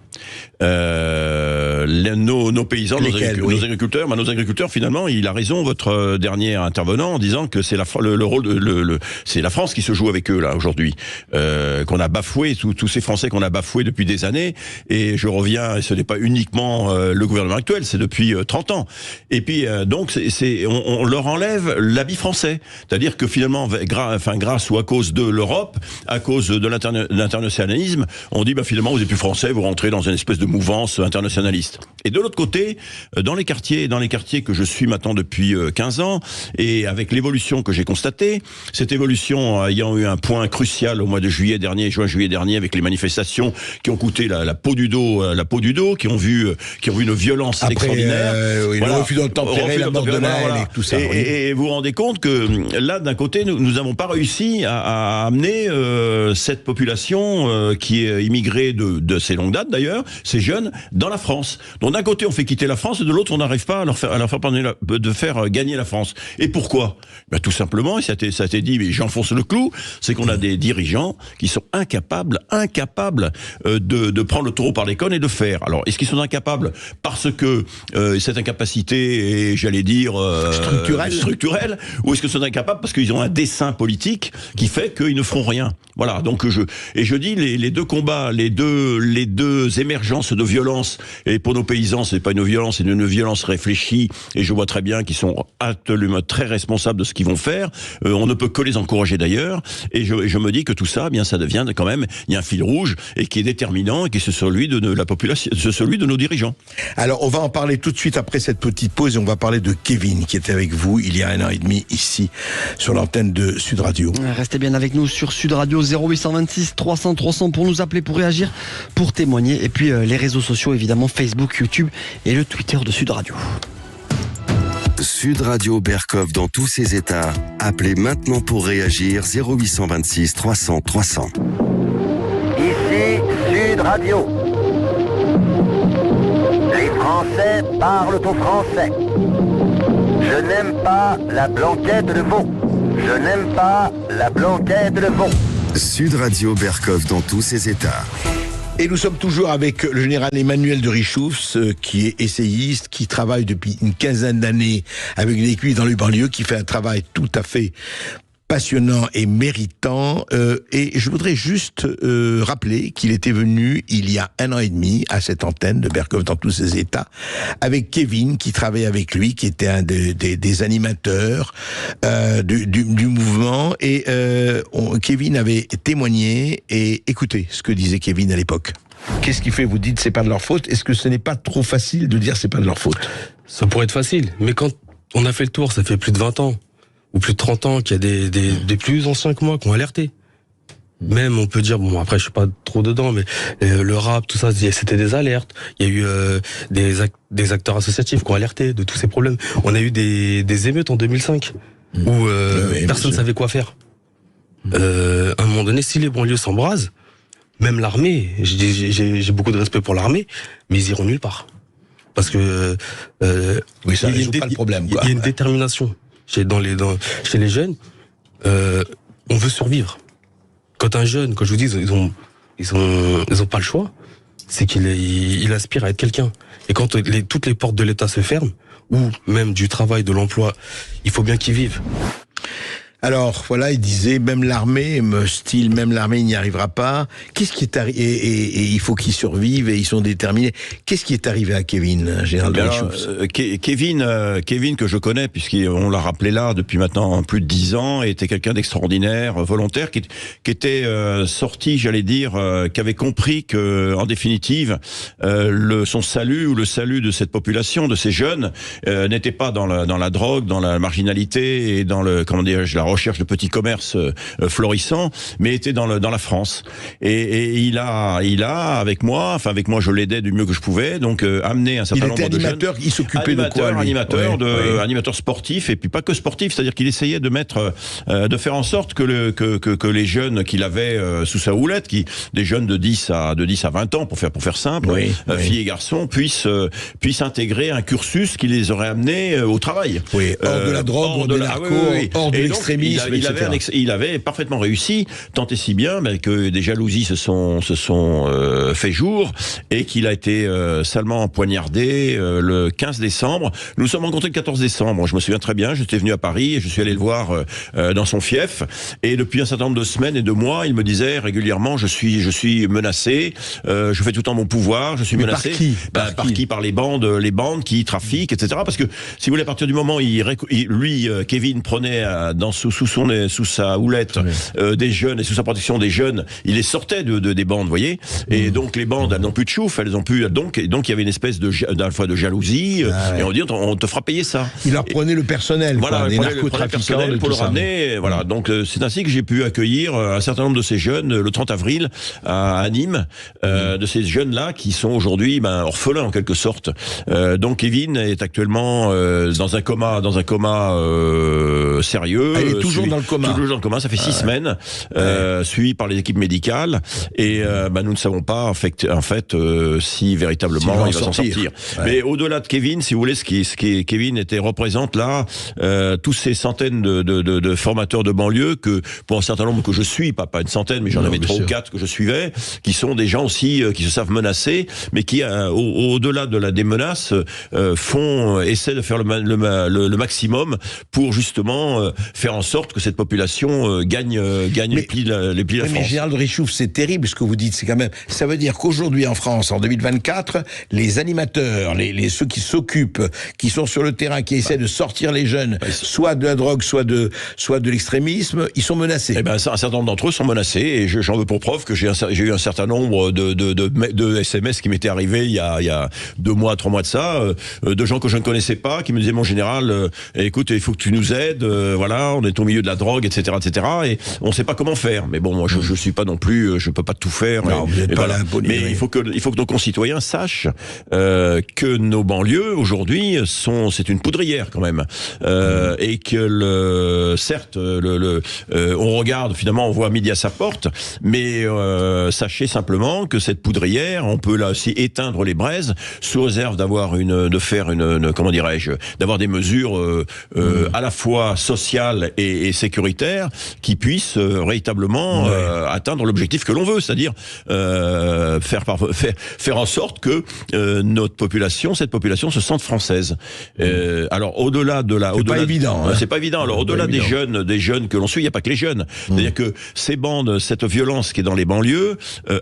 Nos paysans, nos agriculteurs, finalement, il a raison, votre dernier intervenant, en disant que c'est c'est la France qui se joue avec eux, là, aujourd'hui. Qu'on a bafoué, tous ces Français qu'on a bafoués depuis des années, et je reviens, et ce n'est pas uniquement le gouvernement actuel, c'est depuis 30 ans. Et puis, donc, on leur enlève l'habit français. C'est-à-dire que finalement, grâce ou à cause de l'Europe, à cause de l'internationalisme, on dit, finalement, vous êtes plus français, vous rentrez dans une espèce de mouvance internationaliste. Et de l'autre côté, dans les quartiers que je suis maintenant depuis 15 ans, et avec l'évolution que j'ai constatée, cette évolution ayant eu un point crucial au mois de juin-juillet dernier, avec les manifestations qui ont coûté la peau du dos, qui ont vu une violence extraordinaire. Le refus d'obtempérer, la mort de la haine et tout ça. Et vous vous rendez compte que là, d'un côté, nous n'avons pas réussi à amener cette population qui est immigrée de ces longues dates d'ailleurs, ces jeunes, dans la France. Donc d'un côté, on fait quitter la France, et de l'autre, on n'arrive pas à leur faire gagner la France. Et pourquoi? Tout simplement, et ça a été dit, mais j'enfonce le clou, c'est qu'on a des dirigeants qui sont incapables de prendre le taureau par les cornes et de faire. Alors, est-ce qu'ils sont incapables parce que cette incapacité est, j'allais dire, structurelle, ou est-ce qu'ils sont incapables parce qu'ils ont un dessein politique qui fait qu'ils ne feront rien? Voilà. Donc je dis les deux combats, les deux émergences de violence. Et pour nos paysans, c'est pas une violence, c'est une violence réfléchie. Et je vois très bien qu'ils sont absolument très responsables de ce qu'ils vont faire. On ne peut que les encourager d'ailleurs. Et je me dis que tout ça, ça devient quand même, il y a un fil rouge et qui est déterminant et qui est celui de la population, celui de nos dirigeants. Alors, on va en parler tout de suite après cette petite pause et on va parler de Kevin qui était avec vous il y a 1 an et demi ici sur l'antenne de Sud Radio. Restez bien avec nous sur Sud Radio 0826 300 300 pour nous appeler, pour réagir, pour témoigner. Et puis les réseaux sociaux évidemment, Facebook, YouTube et le Twitter de Sud Radio. Sud Radio Berkov dans tous ses états. Appelez maintenant pour réagir 0826 300 300. Ici Sud Radio. Les Français parlent au français. Je n'aime pas la blanquette de veau. Je n'aime pas la blanquette de veau. Sud Radio Berkov dans tous ses états. Et nous sommes toujours avec le général Emmanuel de Richoufs, qui est essayiste, qui travaille depuis une quinzaine d'années avec les cuits dans les banlieues, qui fait un travail tout à fait passionnant et méritant. Et je voudrais juste rappeler qu'il était venu il y a 1 an et demi à cette antenne de Berkov dans tous ses états, avec Kevin qui travaillait avec lui, qui était un des animateurs du mouvement. Et Kevin avait témoigné, et écoutez ce que disait Kevin à l'époque. Qu'est-ce qui fait, vous dites, c'est pas de leur faute? Est-ce que ce n'est pas trop facile de dire c'est pas de leur faute? Ça pourrait être facile, mais quand on a fait le tour, ça fait plus de 20 ans. Ou plus de 30 ans, qu'il y a des plus anciens que moi qui ont alerté. Même, on peut dire, bon, après, je suis pas trop dedans, mais le rap, tout ça, c'était des alertes. Il y a eu des acteurs associatifs qui ont alerté de tous ces problèmes. On a eu des émeutes en 2005, où personne ne savait quoi faire. À un moment donné, si les banlieues s'embrasent, même l'armée, j'ai beaucoup de respect pour l'armée, mais ils iront nulle part. Parce que oui, ça résout pas le problème, quoi. Il y a une détermination. Chez les jeunes, on veut survivre. Quand un jeune, quand je vous dis, ils ont pas le choix, c'est qu'il aspire à être quelqu'un. Et quand toutes les portes de l'État se ferment, ou même du travail, de l'emploi, il faut bien qu'ils vivent. Alors, voilà, il disait, même l'armée n'y arrivera pas. Qu'est-ce qui est arrivé? Et il faut qu'ils survivent et ils sont déterminés. Qu'est-ce qui est arrivé à Kevin, général de Richoufs? Kevin, que je connais, puisqu'on l'a rappelé là depuis maintenant plus de 10 ans, était quelqu'un d'extraordinaire, volontaire, qui était sorti, j'allais dire, qui avait compris que, en définitive, son salut ou le salut de cette population, de ces jeunes, n'était pas dans la drogue, dans la marginalité et dans la recherche de petits commerces florissants, mais était dans la France. Et il a avec moi, je l'aidais du mieux que je pouvais, donc amené un certain nombre de jeunes. Il était animateur, il s'occupait de quoi, lui? Animateur sportif, et puis pas que sportif, c'est-à-dire qu'il essayait de faire en sorte que les jeunes qu'il avait sous sa houlette, des jeunes de 10 à 20 ans, pour faire simple, filles et garçons, puissent intégrer un cursus qui les aurait amenés au travail. Oui, hors de la drogue, hors de la narco, hors de l'extrémisme. Il avait parfaitement réussi, tant et si bien que des jalousies se sont fait jour, et qu'il a été salement poignardé le 15 décembre. Nous nous sommes rencontrés le 14 décembre. Je me souviens très bien, j'étais venu à Paris et je suis allé le voir dans son fief. Et depuis un certain nombre de semaines et de mois, il me disait régulièrement, je suis menacé, je fais tout en mon pouvoir, je suis menacé. Par qui? Par les bandes qui trafiquent, etc. Parce que, si vous voulez, à partir du moment où Kevin prenait sous sa houlette des jeunes, et sous sa protection des jeunes, il les sortait des bandes, vous voyez. Et donc les bandes, elles n'ont plus de chouf, donc il y avait une espèce à la fois de jalousie, et on dit on te fera payer ça. Il leur prenait le personnel, voilà, les narcotrafiquants pour le ramener. Voilà, donc c'est ainsi que j'ai pu accueillir un certain nombre de ces jeunes le 30 avril à Nîmes, de ces jeunes-là qui sont aujourd'hui orphelins en quelque sorte. Donc Kevin est actuellement dans un coma sérieux. Il est toujours dans le coma. Toujours dans le coma, ça fait 6 semaines, suivi par les équipes médicales. Et nous ne savons pas en fait si véritablement il va s'en sortir. Ouais. Mais au-delà de Kevin, si vous voulez, ce qui Kevin représente là tous ces centaines de formateurs de banlieue que pour un certain nombre que je suis, pas une centaine, mais j'en avais 3 ou 4 que je suivais, qui sont des gens aussi qui se savent menacés, mais qui au-delà des menaces essaient de faire le maximum pour justement faire en sorte que cette population gagne les plis de la France. Mais Gérald Richouf, c'est terrible ce que vous dites. C'est quand même, ça veut dire qu'aujourd'hui en France, en 2024, les animateurs, ceux qui s'occupent, qui sont sur le terrain, qui essaient de sortir les jeunes, soit de la drogue, soit de l'extrémisme, ils sont menacés. Eh ben, un certain nombre d'entre eux sont menacés, et j'en veux pour preuve que j'ai eu un certain nombre de SMS qui m'étaient arrivés il y a 2 mois, 3 mois de ça, de gens que je ne connaissais pas, qui me disaient, mon général, écoute, il faut que tu nous aides, voilà, on est au milieu de la drogue, etc., et on ne sait pas comment faire. Mais bon, moi, je suis pas non plus, je peux pas tout faire. Non, vous n'êtes pas là. Mais il faut que nos concitoyens sachent que nos banlieues aujourd'hui c'est une poudrière quand même, et que certes, on regarde finalement, on voit midi à sa porte, mais sachez simplement que cette poudrière, on peut là aussi éteindre les braises sous réserve d'avoir comment dirais-je, d'avoir des mesures à la fois sociales et sécuritaires qui puissent véritablement atteindre l'objectif que l'on veut, c'est-à-dire faire en sorte que cette population se sente française. Alors au-delà de la, c'est pas évident. C'est pas évident. Alors au-delà des jeunes que l'on suit, il n'y a pas que les jeunes. C'est-à-dire que ces bandes, cette violence qui est dans les banlieues,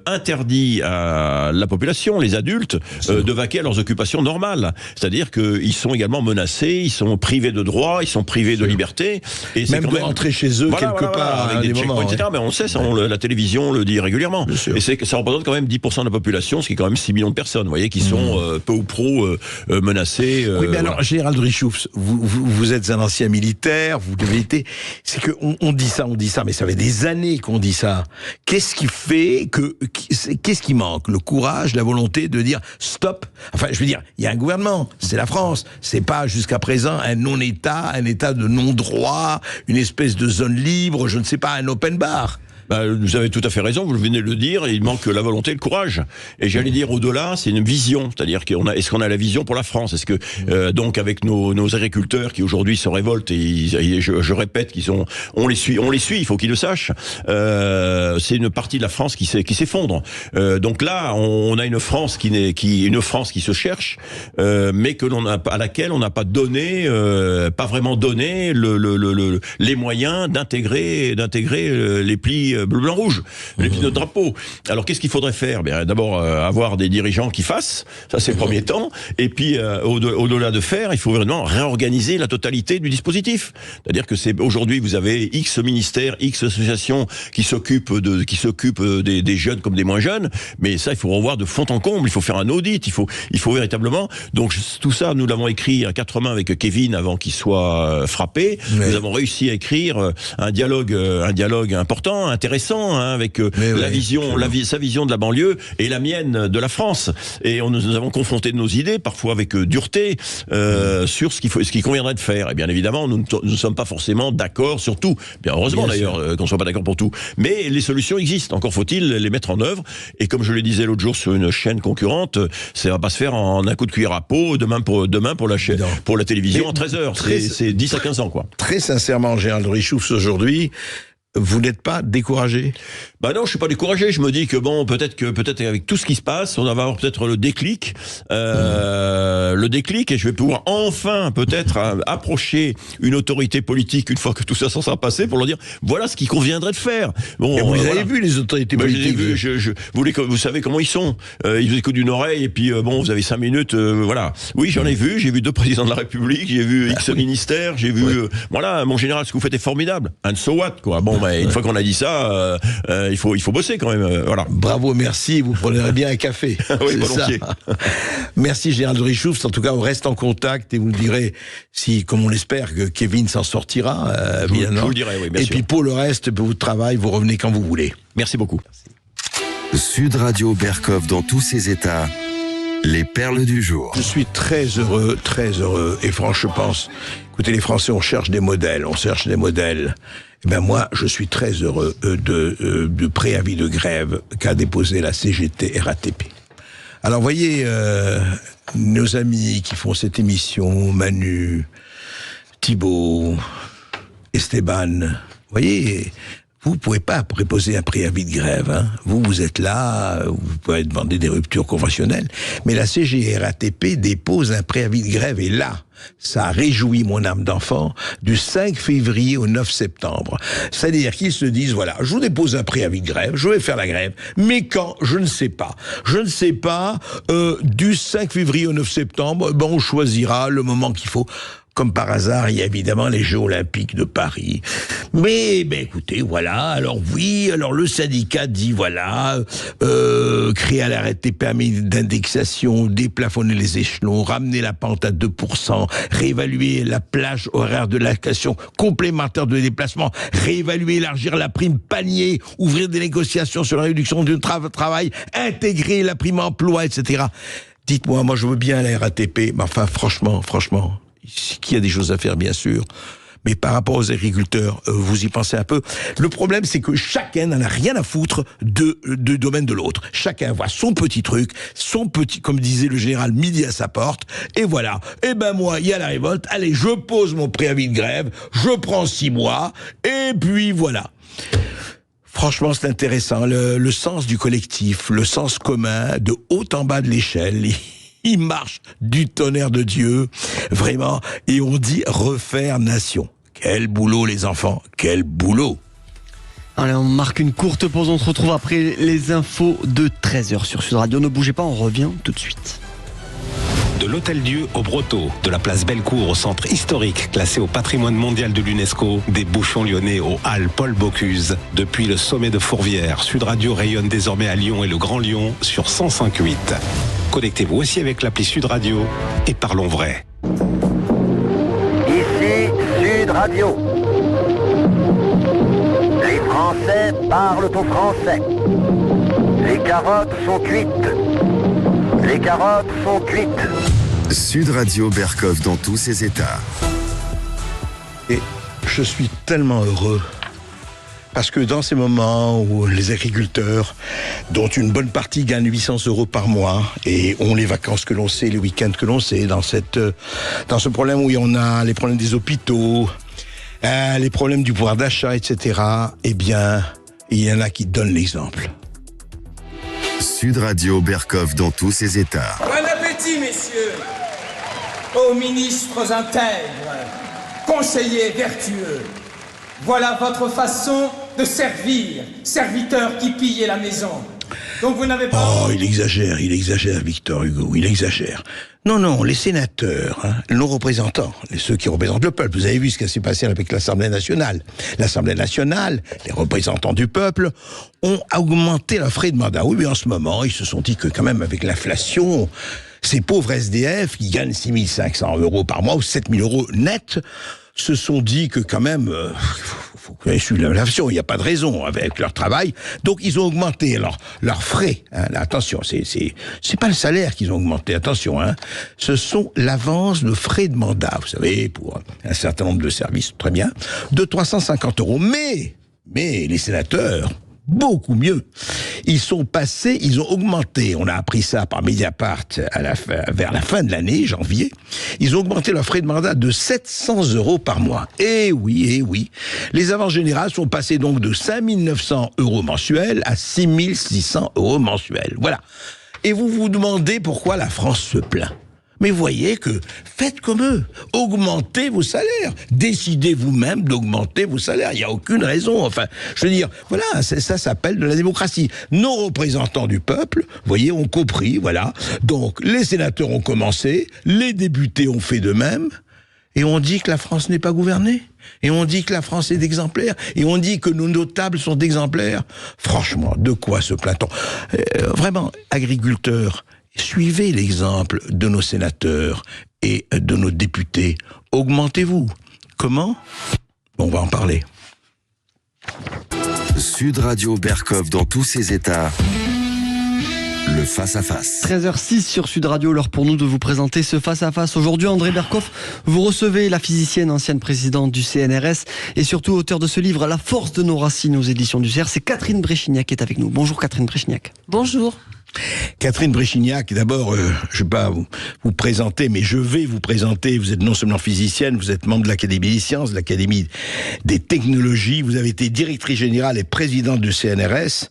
interdit à la population, les adultes, de vaquer à leurs occupations normales. C'est-à-dire qu'ils sont également menacés, ils sont privés de droits, ils sont privés de liberté. Et même de rentrer chez eux quelque part avec des checkpoints, etc. Mais on sait, ça, la télévision le dit régulièrement. Et c'est que ça représente quand même 10% de la population, ce qui est quand même 6 millions de personnes, vous voyez, qui sont peu ou prou menacées. Oui, mais alors, Gérald Richouf, vous êtes un ancien militaire, vous l'avez été. C'est que on dit ça, mais ça fait des années qu'on dit ça. Qu'est-ce qui fait qu'est-ce qui manque? Le courage, la volonté de dire stop. Enfin, je veux dire, il y a un gouvernement, c'est la France. C'est pas jusqu'à présent un non-État, un État de non-droit, une espèce de zone libre, je ne sais pas, un open bar. Vous avez tout à fait raison, vous venez de le dire, il manque la volonté et le courage. Et j'allais dire au-delà, c'est une vision, c'est-à-dire est-ce qu'on a la vision pour la France? Est-ce que donc avec nos agriculteurs qui aujourd'hui se révoltent et je répète on les suit, il faut qu'ils le sachent. C'est une partie de la France qui s'effondre. Donc là, on a une France qui se cherche, mais à laquelle on n'a pas donné, pas vraiment donné les moyens d'intégrer les plis bleu, blanc, rouge, les plis de notre drapeau. Alors qu'est-ce qu'il faudrait faire? D'abord avoir des dirigeants qui fassent, ça c'est le premier temps, et puis au-delà de faire, il faut vraiment réorganiser la totalité du dispositif. C'est-à-dire que aujourd'hui vous avez X ministères, X associations qui s'occupent des jeunes comme des moins jeunes, mais ça il faut revoir de fond en comble, il faut faire un audit, il faut véritablement. Donc tout ça nous l'avons écrit à 4 mains avec Kevin avant qu'il soit frappé. Oui. Nous avons réussi à écrire un dialogue important, intéressant, avec sa vision de la banlieue et la mienne de la France. Et nous avons confronté nos idées, parfois avec dureté, sur ce qu'il conviendrait de faire. Et bien évidemment, nous ne sommes pas forcément d'accord sur tout. Bien heureusement d'ailleurs qu'on ne soit pas d'accord pour tout. Mais les solutions existent. Encore faut-il les mettre en œuvre. Et comme je le disais l'autre jour sur une chaîne concurrente, ça va pas se faire en un coup de cuillère à peau demain pour la chaîne, pour la télévision en 13 heures. C'est 10 à 15 ans, quoi. Très sincèrement, Gérald Richouf, aujourd'hui, vous n'êtes pas découragé? Non, je suis pas découragé. Je me dis que peut-être avec tout ce qui se passe, on va avoir peut-être le déclic, et je vais pouvoir enfin peut-être approcher une autorité politique une fois que tout ça s'en sera passé pour leur dire voilà ce qu'il conviendrait de faire. Bon, et vous avez vu les autorités politiques? Je les ai vus. Vous savez comment ils sont. Ils vous écoutent d'une oreille et puis vous avez 5 minutes. Voilà. Oui, j'en ai vu. J'ai vu 2 présidents de la République. J'ai vu X ministères. J'ai vu. Voilà, mon général, ce que vous faites est formidable. And so what, quoi. Bon, une fois qu'on a dit ça, il faut bosser quand même. Voilà. Bravo, merci. Vous prendrez bien un café. Oui, volontiers. Merci Gérald Richouf. En tout cas, on reste en contact et vous nous direz si, comme on l'espère, que Kevin s'en sortira. Je vous le dirai, oui, bien sûr. Et puis pour le reste, pour votre travail, vous revenez quand vous voulez. Merci beaucoup. Sud Radio Berkov dans tous ses états. Les perles du jour. Je suis très heureux, et franchement, je pense Écoutez, les Français, on cherche des modèles. Eh ben moi, je suis très heureux de préavis de grève qu'a déposé la CGT RATP. Alors, voyez, nos amis qui font cette émission, Manu, Thibault, Esteban, voyez, vous pouvez pas préposer un préavis de grève. Hein. Vous êtes là, vous pouvez demander des ruptures conventionnelles, mais la CGRATP dépose un préavis de grève et là, ça réjouit mon âme d'enfant du 5 février au 9 septembre. C'est-à-dire qu'ils se disent, voilà, je vous dépose un préavis de grève, je vais faire la grève, mais quand, je ne sais pas. Je ne sais pas, du 5 février au 9 septembre, on choisira le moment qu'il faut. Comme par hasard, il y a évidemment les Jeux Olympiques de Paris. Mais, écoutez, voilà, alors le syndicat dit, voilà, créer à la RATP d'indexation, déplafonner les échelons, ramener la pente à 2%, réévaluer la plage horaire de l'allocation complémentaire de déplacement, réévaluer, élargir la prime panier, ouvrir des négociations sur la réduction du travail, intégrer la prime emploi, etc. Dites-moi, moi je veux bien la RATP, mais enfin, franchement, qu'il y a des choses à faire, bien sûr. Mais par rapport aux agriculteurs, vous y pensez un peu. Le problème, c'est que chacun n'en a rien à foutre de domaine de l'autre. Chacun voit son petit truc, comme disait le général, midi à sa porte. Et voilà. Et ben moi, il y a la révolte. Allez, je pose mon préavis de grève. Je prends 6 mois. Et puis voilà. Franchement, c'est intéressant. Le sens du collectif, le sens commun, de haut en bas de l'échelle. Il marche du tonnerre de Dieu, vraiment, et on dit refaire nation. Quel boulot les enfants, quel boulot. Allez, on marque une courte pause, on se retrouve après les infos de 13h sur Sud Radio. Ne bougez pas, on revient tout de suite. De l'Hôtel-Dieu au Brotteau, de la place Bellecour au centre historique classé au patrimoine mondial de l'UNESCO, des bouchons lyonnais aux halles Paul Bocuse. Depuis le sommet de Fourvière, Sud Radio rayonne désormais à Lyon et le Grand Lyon sur 105.8. Connectez-vous aussi avec l'appli Sud Radio et parlons vrai. Ici Sud Radio. Les Français parlent au français. Les carottes sont cuites. Les carottes sont cuites. Sud Radio Berkov dans tous ses états. Et je suis tellement heureux. Parce que dans ces moments où les agriculteurs, dont une bonne partie gagnent 800 € par mois, et ont les vacances que l'on sait, les week-ends que l'on sait, dans ce problème où on a les problèmes des hôpitaux, les problèmes du pouvoir d'achat, etc., eh bien, il y en a qui donnent l'exemple. Sud Radio Berkov dans tous ses états. Bon appétit, messieurs, aux ministres intègres, conseillers vertueux. Voilà votre façon de servir, serviteurs qui pillent la maison. Donc vous n'avez pas... Oh, il exagère, Victor Hugo, il exagère. Non, les sénateurs, nos représentants, ceux qui représentent le peuple, vous avez vu ce qui s'est passé avec l'Assemblée nationale. L'Assemblée nationale, les représentants du peuple, ont augmenté leurs frais de mandat. Oui, mais en ce moment, ils se sont dit que quand même avec l'inflation, ces pauvres SDF qui gagnent 6 500 € par mois ou 7 000 € net, se sont dit que quand même, faut qu'ils suivent l'inflation, il n'y a pas de raison avec leur travail. Donc ils ont augmenté leurs frais. Attention, c'est pas le salaire qu'ils ont augmenté, attention. Ce sont l'avance de frais de mandat, vous savez, pour un certain nombre de services, très bien, de 350 €. Mais les sénateurs, beaucoup mieux. Ils ont augmenté, on a appris ça par Mediapart vers la fin de l'année, janvier, ils ont augmenté leurs frais de mandat de 700 € par mois. Eh oui. Les avances générales sont passées donc de 5 900 € mensuels à 6 600 € mensuels. Voilà. Et vous vous demandez pourquoi la France se plaint. Mais voyez que faites comme eux, augmentez vos salaires, décidez vous-même d'augmenter vos salaires, il n'y a aucune raison, enfin, je veux dire, voilà, ça s'appelle de la démocratie. Nos représentants du peuple, voyez, ont compris, voilà, donc les sénateurs ont commencé, les députés ont fait de même, et on dit que la France n'est pas gouvernée, et on dit que la France est exemplaire, et on dit que nos notables sont exemplaires. Franchement, de quoi se plaint-on ? Vraiment, agriculteurs, suivez l'exemple de nos sénateurs et de nos députés. Augmentez-vous. Comment ? On va en parler. Sud Radio Berkov dans tous ses états. le face-à-face. 13h06 sur Sud Radio, l'heure pour nous de vous présenter ce face-à-face. Aujourd'hui, André Berkoff, vous recevez la physicienne, ancienne présidente du CNRS et surtout auteur de ce livre, La force de nos racines aux éditions du CERF. C'est Catherine Bréchignac qui est avec nous. Bonjour Catherine Bréchignac. Bonjour. Catherine Bréchignac, d'abord, je ne vais pas vous présenter, mais je vais vous présenter. Vous êtes non seulement physicienne, vous êtes membre de l'Académie des sciences, de l'Académie des technologies, vous avez été directrice générale et présidente du CNRS,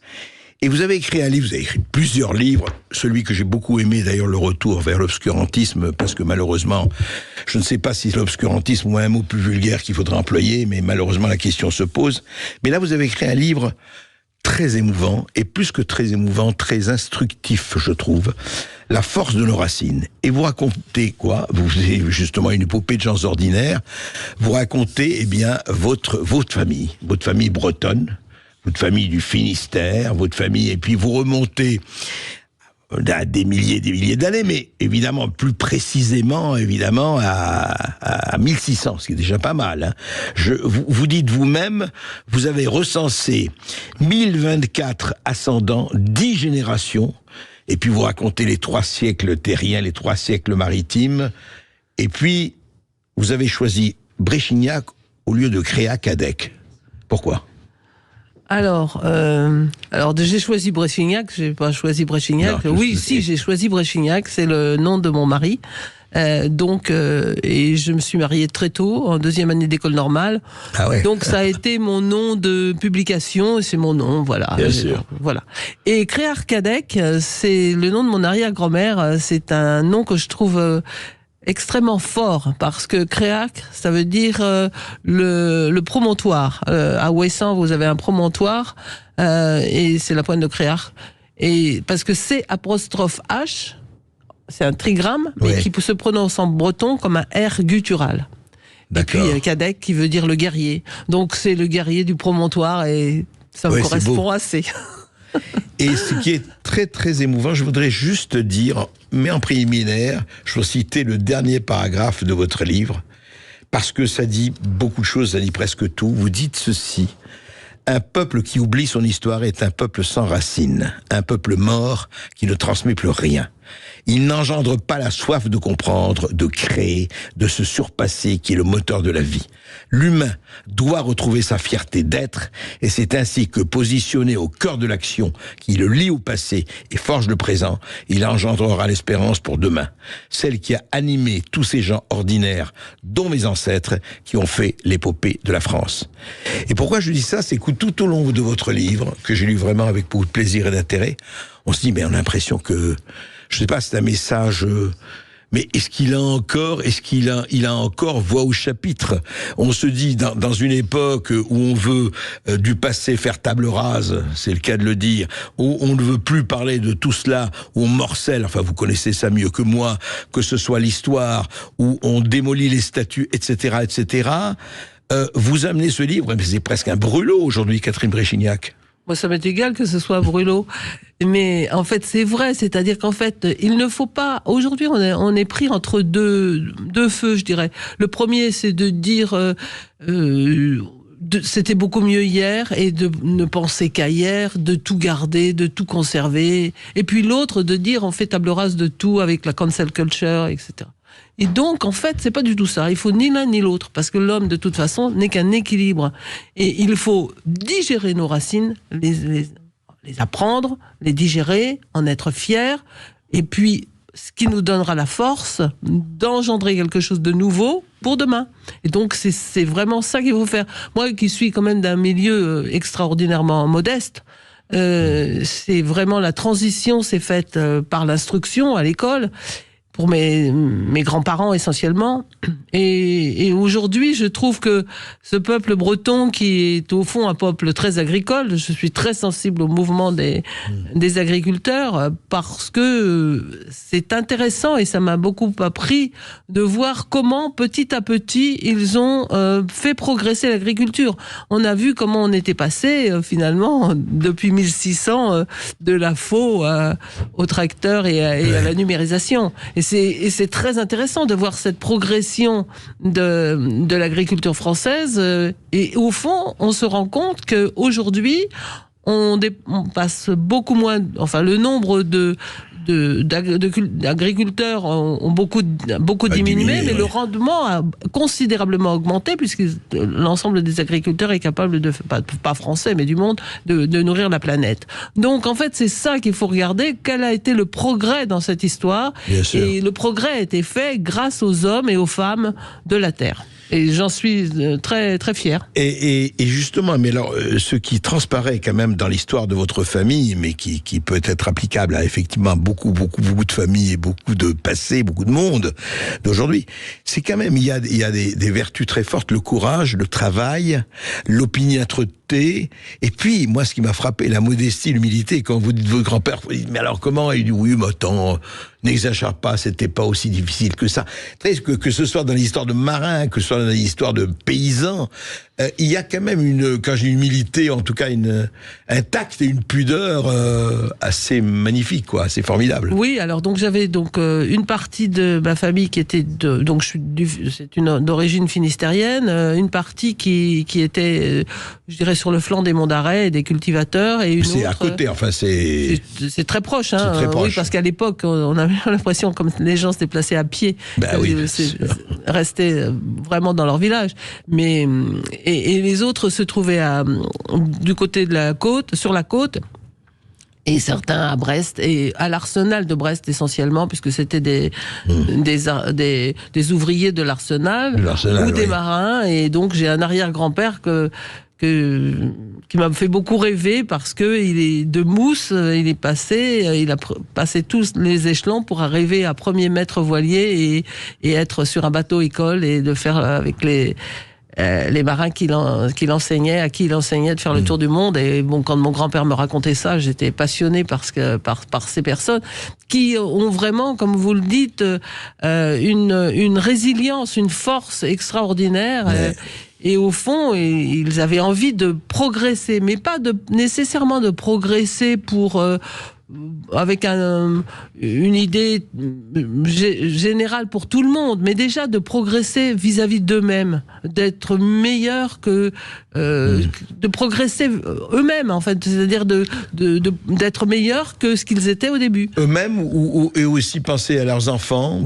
et vous avez écrit un livre, vous avez écrit plusieurs livres, celui que j'ai beaucoup aimé, d'ailleurs, le retour vers l'obscurantisme, parce que malheureusement, je ne sais pas si l'obscurantisme ou un mot plus vulgaire qu'il faudrait employer, mais malheureusement la question se pose. Mais là, vous avez écrit un livre très émouvant, et plus que très émouvant, très instructif, je trouve, La force de nos racines. Et vous racontez quoi? Vous avez justement une épopée de gens ordinaires. Vous racontez, eh bien, votre famille bretonne, votre famille du Finistère, votre famille, et puis vous remontez à des milliers d'années, mais évidemment, plus précisément, à 1600, ce qui est déjà pas mal. Hein. Vous dites vous-même, vous avez recensé 1024 ascendants, 10 générations, et puis vous racontez les 3 siècles terriens, les 3 siècles maritimes, et puis vous avez choisi Bréchignac au lieu de Créa-Cadec. Pourquoi ? Alors, j'ai choisi Bréchignac, j'ai pas choisi Bréchignac. J'ai choisi Bréchignac, c'est le nom de mon mari. Et je me suis mariée très tôt, en 2e année d'école normale. Ah ouais. Donc ça a été mon nom de publication, et c'est mon nom, voilà. Bien sûr. Voilà. Et Créa-Cadec, c'est le nom de mon arrière-grand-mère, c'est un nom que je trouve extrêmement fort, parce que Créac, ça veut dire le promontoire. À Ouessant, vous avez un promontoire, et c'est la pointe de Créac. Et parce que c'est apostrophe H, c'est un trigramme, mais qui se prononce en breton comme un R guttural. D'accord. Et puis Cadec qui veut dire le guerrier. Donc c'est le guerrier du promontoire, et ça me correspond assez. Et ce qui est très très émouvant, je voudrais juste dire, mais en préliminaire, je veux citer le dernier paragraphe de votre livre, parce que ça dit beaucoup de choses, ça dit presque tout. Vous dites ceci: un peuple qui oublie son histoire est un peuple sans racines, un peuple mort qui ne transmet plus rien. Il n'engendre pas la soif de comprendre, de créer, de se surpasser, qui est le moteur de la vie. L'humain doit retrouver sa fierté d'être, et c'est ainsi que, positionné au cœur de l'action, qui le lie au passé et forge le présent, il engendrera l'espérance pour demain, celle qui a animé tous ces gens ordinaires, dont mes ancêtres, qui ont fait l'épopée de la France. Et pourquoi je dis ça, c'est que tout au long de votre livre, que j'ai lu vraiment avec beaucoup de plaisir et d'intérêt, on se dit, mais on a l'impression que, je sais pas, c'est un message, mais est-ce qu'il a encore voix au chapitre? On se dit, dans une époque où on veut du passé faire table rase, c'est le cas de le dire, où on ne veut plus parler de tout cela, où on morcelle, enfin vous connaissez ça mieux que moi, que ce soit l'histoire, où on démolit les statues, etc., vous amenez ce livre, mais c'est presque un brûlot aujourd'hui, Catherine Bréchignac. Moi, ça m'est égal que ce soit brûlot. Mais en fait, c'est vrai. C'est-à-dire qu'en fait, il ne faut pas... Aujourd'hui, on est pris entre deux feux, je dirais. Le premier, c'est de dire... c'était beaucoup mieux hier, et de ne penser qu'à hier, de tout garder, de tout conserver. Et puis l'autre, de dire on fait table rase de tout avec la cancel culture, etc. Et donc, en fait, c'est pas du tout ça. Il faut ni l'un ni l'autre, parce que l'homme, de toute façon, n'est qu'un équilibre. Et il faut digérer nos racines, les apprendre, les digérer, en être fier, et puis ce qui nous donnera la force d'engendrer quelque chose de nouveau pour demain. Et donc, c'est vraiment ça qu'il faut faire. Moi, qui suis quand même d'un milieu extraordinairement modeste, c'est vraiment la transition s'est faite par l'instruction à l'école, pour mes grands-parents essentiellement. Et aujourd'hui, je trouve que ce peuple breton, qui est au fond un peuple très agricole, je suis très sensible au mouvement des agriculteurs, parce que c'est intéressant, et ça m'a beaucoup appris de voir comment petit à petit ils ont fait progresser l'agriculture. On a vu comment on était passé finalement depuis 1600 de la faux au tracteur et à la numérisation. Et c'est très intéressant de voir cette progression de l'agriculture française. Et au fond, on se rend compte qu'aujourd'hui, on passe beaucoup moins, enfin le nombre d'agriculteurs ont beaucoup diminué, mais le rendement a considérablement augmenté puisque l'ensemble des agriculteurs est capable de, pas français mais du monde, de nourrir la planète. Donc en fait c'est ça qu'il faut regarder, quel a été le progrès dans cette histoire. Et le progrès a été fait grâce aux hommes et aux femmes de la Terre. Et j'en suis très, très fier. Et justement, mais alors, ce qui transparaît quand même dans l'histoire de votre famille, mais qui peut être applicable à effectivement beaucoup de familles et beaucoup de passés, beaucoup de monde d'aujourd'hui, c'est quand même, il y a des vertus très fortes, le courage, le travail, l'opiniâtreté, et puis, moi, ce qui m'a frappé, la modestie, l'humilité, quand vous dites votre grand-père, vous dites, mais alors comment? Il dit, oui, mais attends, n'exagère pas, c'était pas aussi difficile que ça. Que ce soit dans l'histoire de marins, que ce soit dans l'histoire de paysans, il y a quand même quand j'ai une humilité, en tout cas un tact et une pudeur assez magnifique, quoi, assez formidable. Oui, alors donc j'avais une partie de ma famille qui était d'origine finistérienne, une partie qui était, je dirais, sur le flanc des Monts d'Arrée et des cultivateurs, et une autre. C'est à côté, enfin c'est très proche, hein. C'est très proche. Oui, parce qu'à l'époque on avait l'impression comme les gens se déplaçaient à pied, restaient vraiment dans leur village, mais et les autres se trouvaient du côté de la côte, sur la côte, et certains à Brest et à l'Arsenal de Brest essentiellement, puisque c'était des ouvriers de l'Arsenal ou des marins, et donc j'ai un arrière-grand-père qui m'a fait beaucoup rêver parce que il est de Mousse, il a passé tous les échelons pour arriver à premier maître voilier et être sur un bateau école et de faire avec les marins à qui il enseignait de faire le tour du monde. Et bon, quand mon grand-père me racontait ça, j'étais passionnée par ces personnes qui ont vraiment, comme vous le dites, une résilience, une force extraordinaire. Et au fond, ils avaient envie de progresser, mais pas nécessairement de progresser avec une idée générale pour tout le monde, mais déjà de progresser vis-à-vis d'eux-mêmes, d'être meilleurs de progresser eux-mêmes, en fait, c'est-à-dire d'être meilleurs que ce qu'ils étaient au début. Eux-mêmes et aussi penser à leurs enfants,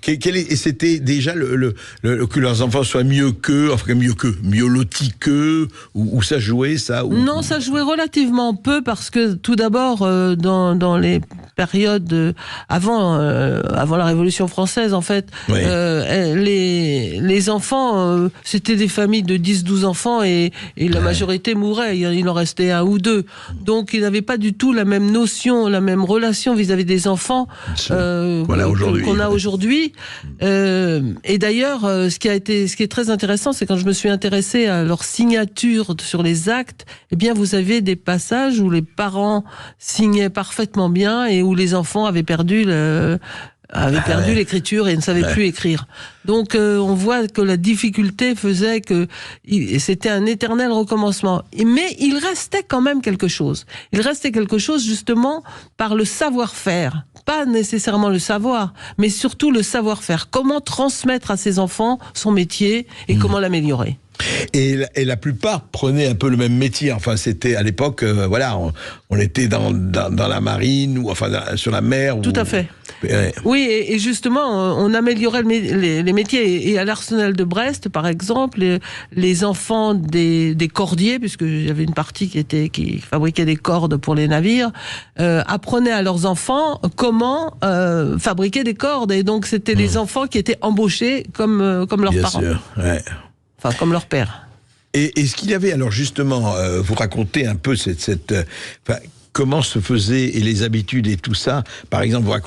et c'était déjà que leurs enfants soient mieux lotis qu'eux, ou ça jouait, ça? Non, ça jouait relativement peu, parce que tout d'abord, dans les périodes avant la Révolution française, en fait, les enfants, c'était des familles de 10-12 enfants et la majorité mourait, il en restait un ou deux. Donc ils n'avaient pas du tout la même notion, la même relation vis-à-vis des enfants qu'on a aujourd'hui. Et d'ailleurs, ce qui est très intéressant, c'est quand je me suis intéressée à leur signature sur les actes, eh bien vous avez des passages où les parents signaient parfaitement bien et où les enfants avaient perdu l'écriture et ne savaient plus écrire. Donc on voit que la difficulté faisait que c'était un éternel recommencement. Mais il restait quand même quelque chose. Il restait quelque chose justement par le savoir-faire. Pas nécessairement le savoir, mais surtout le savoir-faire. Comment transmettre à ses enfants son métier et comment l'améliorer. Et la plupart prenaient un peu le même métier. Enfin, c'était à l'époque, on était dans la marine ou sur la mer. Tout à fait. Oui, et justement, on améliorait les métiers. Et à l'Arsenal de Brest, par exemple, les enfants des cordiers, puisque j'avais une partie qui fabriquait des cordes pour les navires, apprenaient à leurs enfants comment fabriquer des cordes. Et donc, c'était les enfants qui étaient embauchés comme leurs parents. Bien sûr, ouais. Enfin, comme leur père. Et ce qu'il y avait, alors justement, vous racontez un peu comment se faisait et les habitudes et tout ça. Par exemple, je voudrais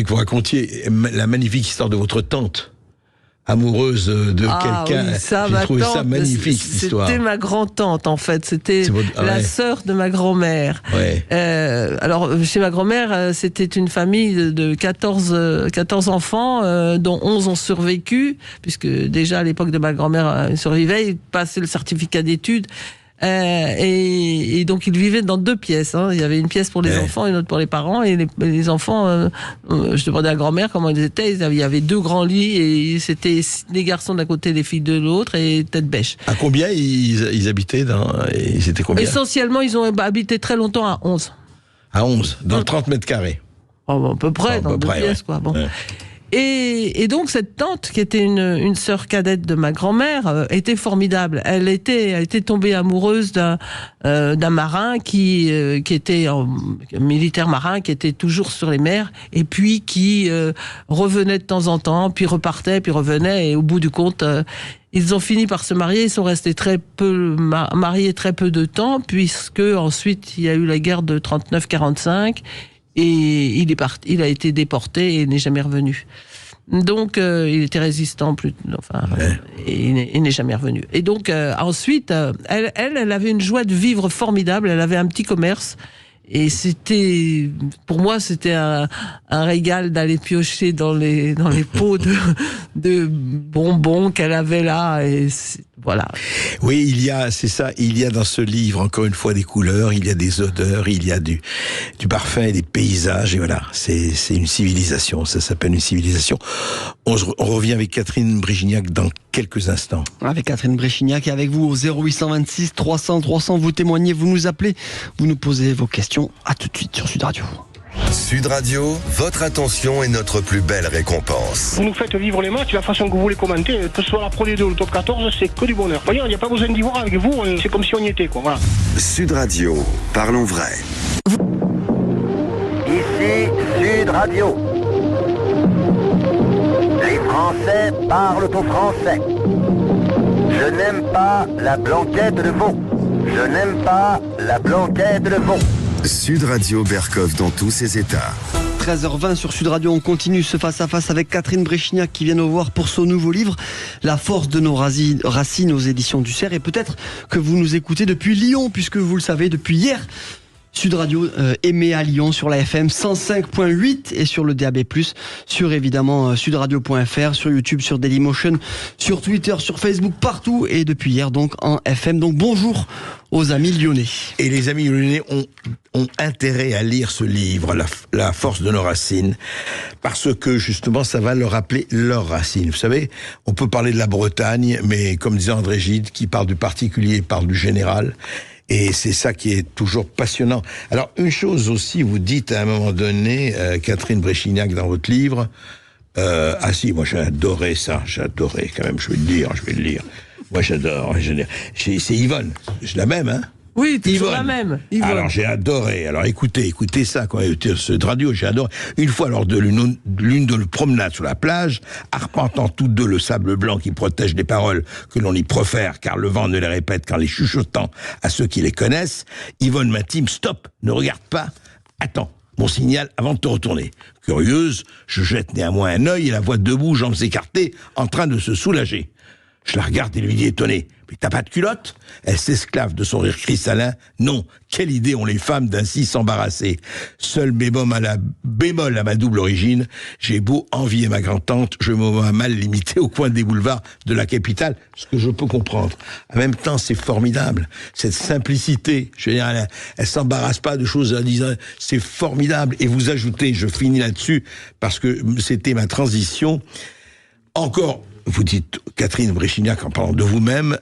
que vous racontiez la magnifique histoire de votre tante, amoureuse de quelqu'un. Oui, j'ai trouvé ça magnifique, cette histoire. C'était ma grand-tante, en fait. C'était la sœur de ma grand-mère. Ouais. Alors, chez ma grand-mère, c'était une famille de 14 enfants, dont 11 ont survécu, puisque déjà, à l'époque de ma grand-mère, survivait, il passait le certificat d'études. Et donc ils vivaient dans 2 pièces. Hein. Il y avait une pièce pour les enfants et une autre pour les parents. Et les enfants, je demandais à grand-mère comment ils étaient. Il y avait 2 grands lits et c'était les garçons d'un côté, les filles de l'autre et tête bêche. À combien ils habitaient ils étaient combien? Essentiellement, ils ont habité très longtemps à 11. À 11, dans 30 mètres carrés. À peu près, dans 2 pièces, quoi. Bon. Ouais. Et donc cette tante, qui était une sœur cadette de ma grand-mère, était formidable. Elle était tombée amoureuse d'un marin qui était un militaire marin, qui était toujours sur les mers, et puis qui revenait de temps en temps, puis repartait, puis revenait, et au bout du compte, ils ont fini par se marier. Ils sont restés très peu mariés très peu de temps, puisque ensuite il y a eu la guerre de 39-45. Et il a été déporté et n'est jamais revenu. Donc, il était résistant, et il n'est jamais revenu. Et donc, ensuite, elle avait une joie de vivre formidable. Elle avait un petit commerce. Et pour moi, c'était un régal d'aller piocher dans les pots de bonbons qu'elle avait là. Et voilà. Oui, il y a dans ce livre, encore une fois, des couleurs, il y a des odeurs, il y a du parfum et des paysages. Et voilà, c'est une civilisation. Ça s'appelle une civilisation. On revient avec Catherine Bréchignac dans quelques instants. Avec Catherine Bréchignac et avec vous au 0826 300 300, vous témoignez, vous nous appelez, vous nous posez vos questions. À tout de suite sur Sud Radio. Sud Radio, votre attention est notre plus belle récompense. Vous nous faites vivre les matchs, la façon que vous les commentez, que ce soit la Pro D2 ou le Top 14, c'est que du bonheur. Vous voyez, il n'y a pas besoin d'y voir avec vous, c'est comme si on y était, quoi. Voilà. Sud Radio, parlons vrai. Ici Sud Radio. Les Français parlent au français. Je n'aime pas la blanquette de veau. Je n'aime pas la blanquette de veau. Sud Radio Berkov dans tous ses états. 13h20 sur Sud Radio, on continue ce face-à-face avec Catherine Bréchignac qui vient nous voir pour son nouveau livre La force de nos racines aux éditions du Cerf. Et peut-être que vous nous écoutez depuis Lyon, puisque vous le savez, depuis hier, Sud Radio émet à Lyon sur la FM 105.8 et sur le DAB+, sur évidemment sudradio.fr, sur YouTube, sur Dailymotion, sur Twitter, sur Facebook, partout, et depuis hier donc en FM. Donc bonjour aux amis lyonnais. Et les amis lyonnais ont intérêt à lire ce livre, La force de nos racines, parce que justement ça va leur rappeler leurs racines. Vous savez, on peut parler de la Bretagne, mais comme disait André Gide, qui parle du particulier, parle du général. Et c'est ça qui est toujours passionnant. Alors, une chose aussi, vous dites à un moment donné, Catherine Bréchignac, dans votre livre, si, moi j'ai adoré ça, quand même, je vais le lire. Moi j'adore, c'est Yvonne, c'est la même, hein? Oui, toujours la même. Yvonne. Alors j'ai adoré. Alors écoutez ça, quoi. Ce radio, j'ai adoré. Une fois, lors de l'une de nos promenades sur la plage, arpentant toutes deux le sable blanc qui protège les paroles que l'on y profère, car le vent ne les répète qu'en les chuchotant à ceux qui les connaissent, Yvonne m'intime, stop, ne regarde pas, attends. Mon signal avant de te retourner. Curieuse, je jette néanmoins un œil et la vois debout, jambes écartées, en train de se soulager. Je la regarde et lui dis étonné. Mais t'as pas de culotte? Elle s'esclave de son rire cristallin. Non, quelle idée ont les femmes d'ainsi s'embarrasser. Seul bémol à ma double origine, j'ai beau envier ma grand-tante, je me vois mal limité au coin des boulevards de la capitale, ce que je peux comprendre. En même temps, c'est formidable, cette simplicité. Je veux dire, elle s'embarrasse pas de choses à dire, c'est formidable. Et vous ajoutez, je finis là-dessus, parce que c'était ma transition, encore. Vous dites, Catherine Bréchignac, en parlant de vous-même,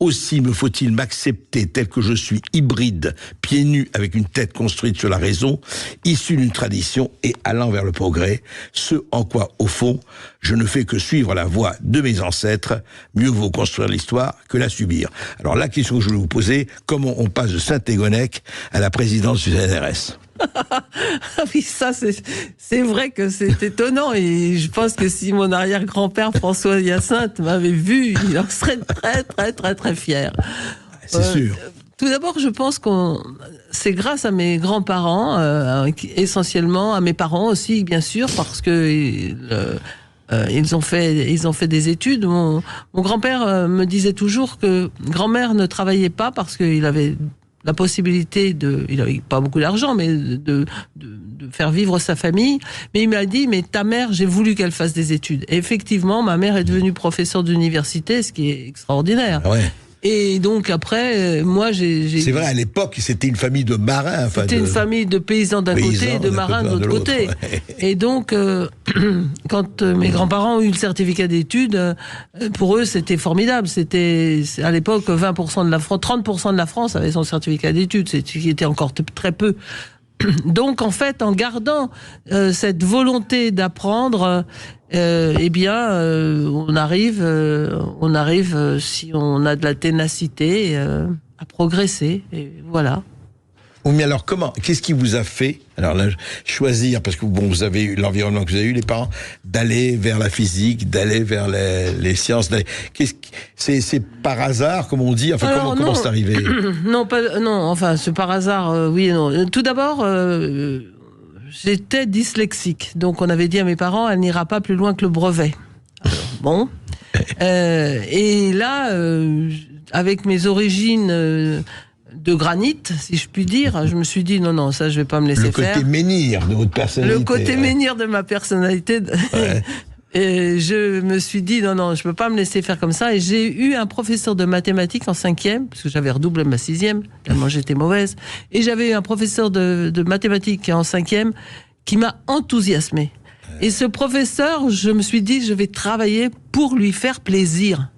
aussi me faut-il m'accepter tel que je suis, hybride, pieds nus avec une tête construite sur la raison, issu d'une tradition et allant vers le progrès, ce en quoi, au fond, je ne fais que suivre la voie de mes ancêtres, mieux vaut construire l'histoire que la subir. Alors la question que je voulais vous poser, comment on passe de Saint-Égonnec à la présidence du CNRS ? Oui, ça c'est vrai que c'est étonnant et je pense que si mon arrière-grand-père François Hyacinthe m'avait vu, il en serait très très très très fier. C'est sûr. Tout d'abord, je pense c'est grâce à mes grands-parents, essentiellement à mes parents aussi, bien sûr, parce que ils ont fait des études. Mon grand-père me disait toujours que grand-mère ne travaillait pas parce qu'il avait la possibilité il avait pas beaucoup d'argent, mais de faire vivre sa famille. Mais il m'a dit, mais ta mère, j'ai voulu qu'elle fasse des études. Et effectivement, ma mère est devenue professeure d'université, ce qui est extraordinaire. Ouais. Et donc après, moi j'ai... C'est vrai, à l'époque, c'était une famille de marins. C'était une famille de paysans d'un côté et de marins de l'autre côté. Ouais. Et donc, quand mes grands-parents ont eu le certificat d'études, pour eux, c'était formidable. C'était, à l'époque, 20% de la France, 30% de la France avait son certificat d'études, ce qui était encore très peu. Donc, en fait, en gardant cette volonté d'apprendre, on arrive, si on a de la ténacité, à progresser. Et voilà. Oui, mais alors qu'est-ce qui vous a fait, alors là, choisir, parce que bon, vous avez eu l'environnement que vous avez eu, les parents, d'aller vers la physique, d'aller vers les sciences, c'est par hasard, comme on dit, enfin, alors, comment c'est arrivé? C'est par hasard, oui et non. Tout d'abord, j'étais dyslexique, donc on avait dit à mes parents, elle n'ira pas plus loin que le brevet. Alors, bon. Et là, avec mes origines de granit, si je puis dire, je me suis dit non, ça je vais pas me laisser faire. Le côté menhir de votre personnalité. Le côté menhir de ma personnalité. Ouais. Et je me suis dit non, je peux pas me laisser faire comme ça. Et j'ai eu un professeur de mathématiques en 5e, parce que j'avais redoublé ma 6e, tellement j'étais mauvaise. Et j'avais eu un professeur de mathématiques en 5e qui m'a enthousiasmée. Et ce professeur, je me suis dit, je vais travailler pour lui faire plaisir.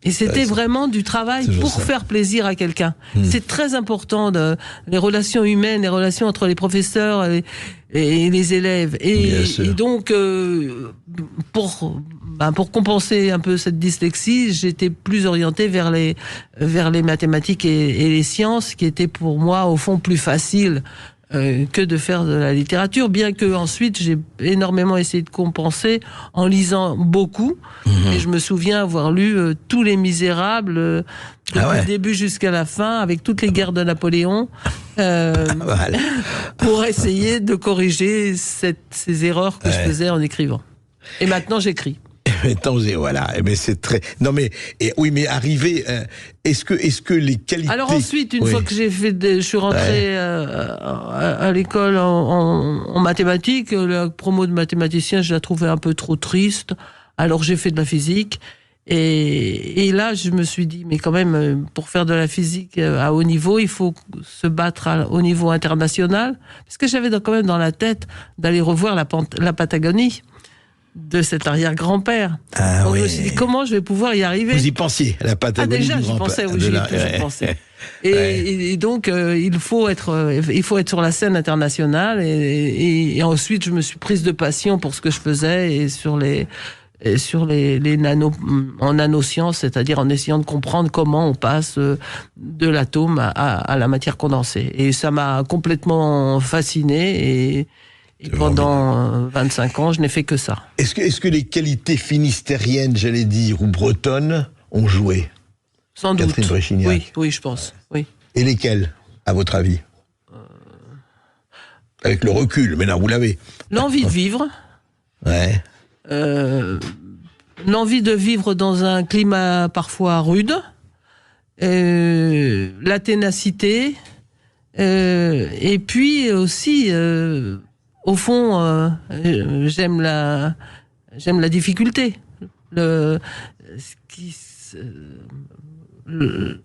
Et c'était vraiment du travail pour faire plaisir à quelqu'un. C'est très important, les relations humaines, les relations entre les professeurs et les élèves. Et donc, pour compenser un peu cette dyslexie, j'étais plus orientée vers les mathématiques et les sciences, qui étaient pour moi, au fond, plus faciles que de faire de la littérature, bien que ensuite j'ai énormément essayé de compenser en lisant beaucoup. Et je me souviens avoir lu tous les Misérables depuis le début jusqu'à la fin, avec toutes les guerres de Napoléon, pour essayer de corriger ces erreurs que je faisais en écrivant. Et maintenant j'écris. Voilà, mais c'est très. Non mais mais arriver. Est-ce que les qualités. Alors ensuite, une fois que je suis rentré à l'école en mathématiques, la promo de mathématicien, je la trouvais un peu trop triste. Alors j'ai fait de la physique. Et là, je me suis dit, mais quand même, pour faire de la physique à haut niveau, il faut se battre au niveau international, parce que j'avais quand même dans la tête d'aller revoir la Patagonie de cet arrière-grand-père. Donc je me suis dit, comment je vais pouvoir y arriver? Vous y pensiez, la Patagonie? Déjà, j'y pensais, oui, j'y pensais. Et donc, il faut être sur la scène internationale. Et ensuite, je me suis prise de passion pour ce que je faisais et sur les nanosciences, c'est-à-dire en essayant de comprendre comment on passe de l'atome à la matière condensée. Et ça m'a complètement fasciné et pendant 25 ans, je n'ai fait que ça. Est-ce que les qualités finistériennes, j'allais dire, ou bretonnes, ont joué? Sans doute. Catherine Bréchignac. Oui, je pense. Oui. Et lesquelles, à votre avis? Avec le recul, mais là, vous l'avez. L'envie de vivre. Ouais. L'envie de vivre dans un climat parfois rude. La ténacité. Et puis aussi... au fond, j'aime la difficulté,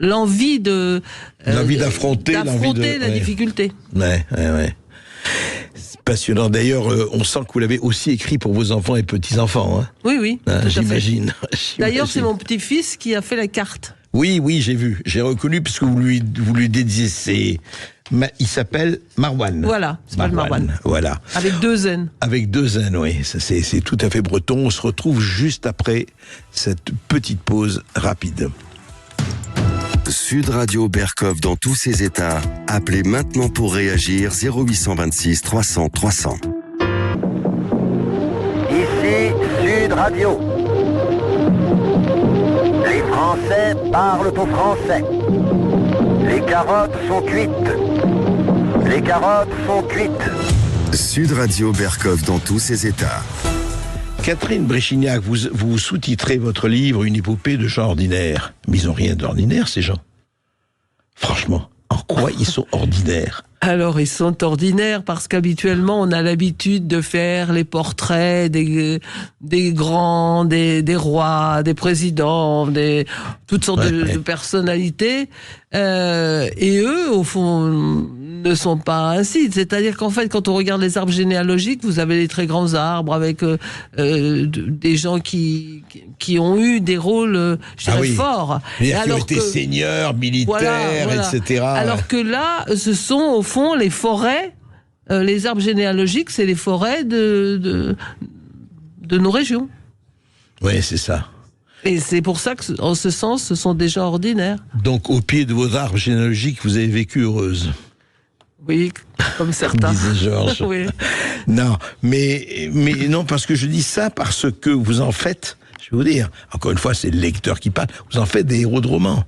l'envie d'affronter la difficulté. Ouais. C'est passionnant. D'ailleurs, on sent que vous l'avez aussi écrit pour vos enfants et petits-enfants. Hein. Oui. J'imagine. D'ailleurs, c'est mon petit-fils qui a fait la carte. Oui, j'ai vu. J'ai reconnu, puisque vous lui dédiez il s'appelle Marwan. Voilà, c'est pas le Marwan. Voilà. Avec 2 N. Avec 2 N, oui. C'est tout à fait breton. On se retrouve juste après cette petite pause rapide. Sud Radio Berkov dans tous ses états. Appelez maintenant pour réagir 0826 300 300. Ici Sud Radio. Les Français parlent aux Français. Les carottes sont cuites. Les carottes sont cuites. Sud Radio Berkov dans tous ses états. Catherine Bréchignac, vous sous-titrez votre livre Une épopée de gens ordinaires. Mais ils n'ont rien d'ordinaire, ces gens. Franchement. En quoi ils sont ordinaires ? Alors, ils sont ordinaires parce qu'habituellement, on a l'habitude de faire les portraits des grands, des rois, des présidents, toutes sortes de personnalités. Et eux, au fond, ne sont pas ainsi. C'est-à-dire qu'en fait, quand on regarde les arbres généalogiques, vous avez les très grands arbres avec des gens qui ont eu des rôles, forts. Qui ont été seigneurs, militaires, etc. Alors que là, ce sont au fond les forêts, les arbres généalogiques, c'est les forêts de nos régions. Oui, c'est ça. Et c'est pour ça que, en ce sens, ce sont des gens ordinaires. Donc, au pied de vos arbres généalogiques, vous avez vécu heureuse. Oui, comme certains. Disait Georges. Oui. Non, mais non, parce que je dis ça parce que vous en faites, je vais vous dire, encore une fois, c'est le lecteur qui parle, vous en faites des héros de romans.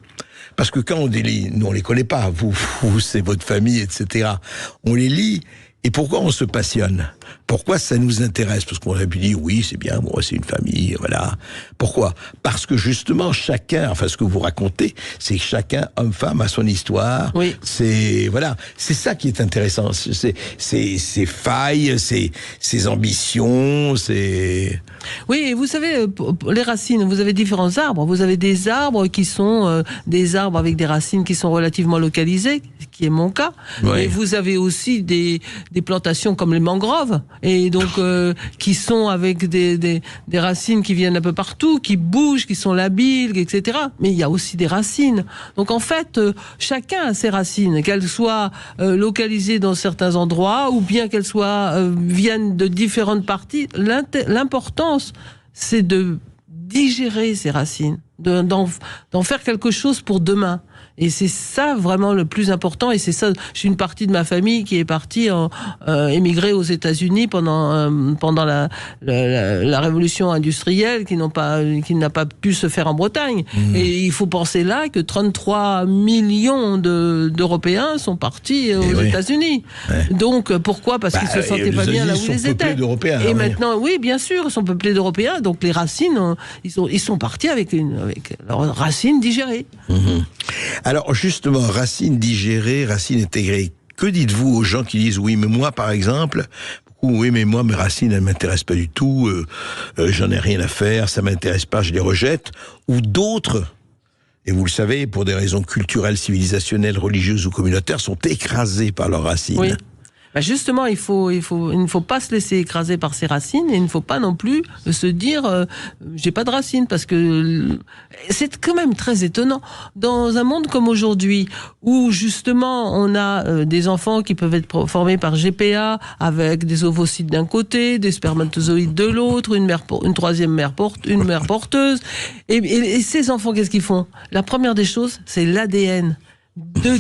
Parce que quand on les lit, nous on les connaît pas, vous c'est votre famille, etc. On les lit, et pourquoi on se passionne ? Pourquoi ça nous intéresse ? Parce qu'on a pu dire, oui, c'est bien, moi, c'est une famille, voilà. Pourquoi ? Parce que justement, chacun, enfin, ce que vous racontez, c'est que chacun, homme-femme, a son histoire. Oui. C'est, voilà. C'est ça qui est intéressant. C'est ses failles, ses ambitions, c'est... Oui, et vous savez, les racines, vous avez différents arbres. Vous avez des arbres qui sont des arbres avec des racines qui sont relativement localisées, qui est mon cas. Ouais. Et vous avez aussi des plantations comme les mangroves, et donc qui sont avec des racines qui viennent un peu partout, qui bougent, qui sont labiles, etc. Mais il y a aussi des racines. Donc en fait, chacun a ses racines, qu'elles soient localisées dans certains endroits, ou bien qu'elles soient viennent de différentes parties. L'importance, c'est de digérer ces racines, d'en faire quelque chose pour demain. Et c'est ça vraiment le plus important. Et c'est ça, j'ai une partie de ma famille qui est partie émigrer aux États-Unis pendant la révolution industrielle, qui n'a pas pu se faire en Bretagne. Et il faut penser là que 33 millions d'Européens sont partis aux États-Unis. Ouais. Donc pourquoi ? Parce qu'ils se sentaient pas bien là où ils étaient. Et maintenant, oui, bien sûr, ils sont peuplés d'Européens. Donc les racines, ils sont partis avec leurs racines digérées. Alors justement, racines digérées, racines intégrées, que dites-vous aux gens qui disent oui mais moi par exemple, oui mais moi mes racines elles m'intéressent pas du tout, j'en ai rien à faire, ça m'intéresse pas, je les rejette, ou d'autres, et vous le savez, pour des raisons culturelles, civilisationnelles, religieuses ou communautaires, sont écrasés par leurs racines. Oui. Bah justement, il ne faut pas se laisser écraser par ses racines, et il ne faut pas non plus se dire j'ai pas de racines, parce que c'est quand même très étonnant dans un monde comme aujourd'hui où justement on a des enfants qui peuvent être formés par GPA avec des ovocytes d'un côté, des spermatozoïdes de l'autre, une troisième mère porteuse, et ces enfants qu'est-ce qu'ils font ? La première des choses, c'est l'ADN. De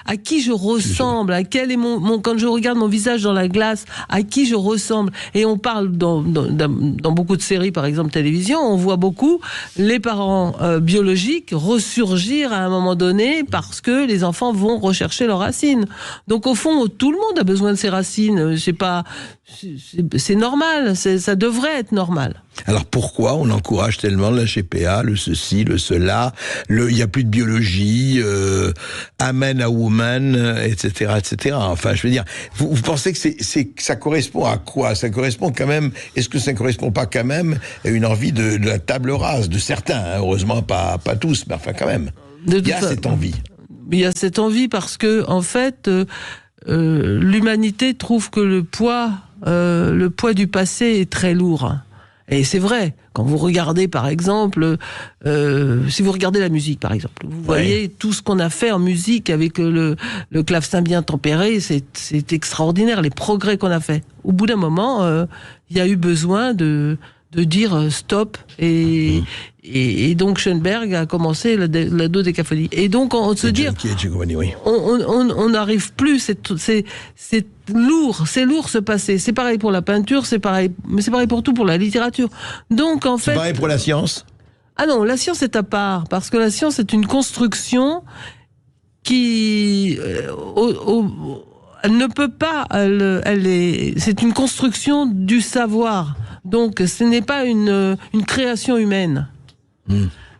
à qui je ressemble, à quel est quand je regarde mon visage dans la glace, à qui je ressemble. Et on parle dans beaucoup de séries, par exemple télévision, on voit beaucoup les parents biologiques ressurgir à un moment donné parce que les enfants vont rechercher leurs racines. Donc au fond, tout le monde a besoin de ses racines. C'est normal, ça devrait être normal. Alors pourquoi on encourage tellement la GPA, le ceci, le cela, il n'y a plus de biologie, amen à woman, etc., etc. Enfin, je veux dire, vous pensez que ça correspond à quoi ? Ça correspond quand même, est-ce que ça ne correspond pas quand même à une envie de la table rase de certains, hein, heureusement pas tous, mais enfin quand même. Il y a cette envie. Il y a cette envie parce que, en fait, l'humanité trouve que le poids du passé est très lourd. Et c'est vrai, quand vous regardez par exemple, si vous regardez la musique par exemple, vous voyez tout ce qu'on a fait en musique avec le clavecin bien tempéré, c'est extraordinaire, les progrès qu'on a fait. Au bout d'un moment, il y a eu besoin de dire stop, et donc Schoenberg a commencé la dodécaphonie. Et donc on se dit, on n'arrive plus, c'est lourd ce passé. C'est pareil pour la peinture, mais c'est pareil pour tout, pour la littérature. Donc en fait, c'est pareil pour la science. Ah non, la science est à part, parce que la science est une construction qui elle ne peut pas, c'est une construction du savoir. Donc, ce n'est pas une création humaine.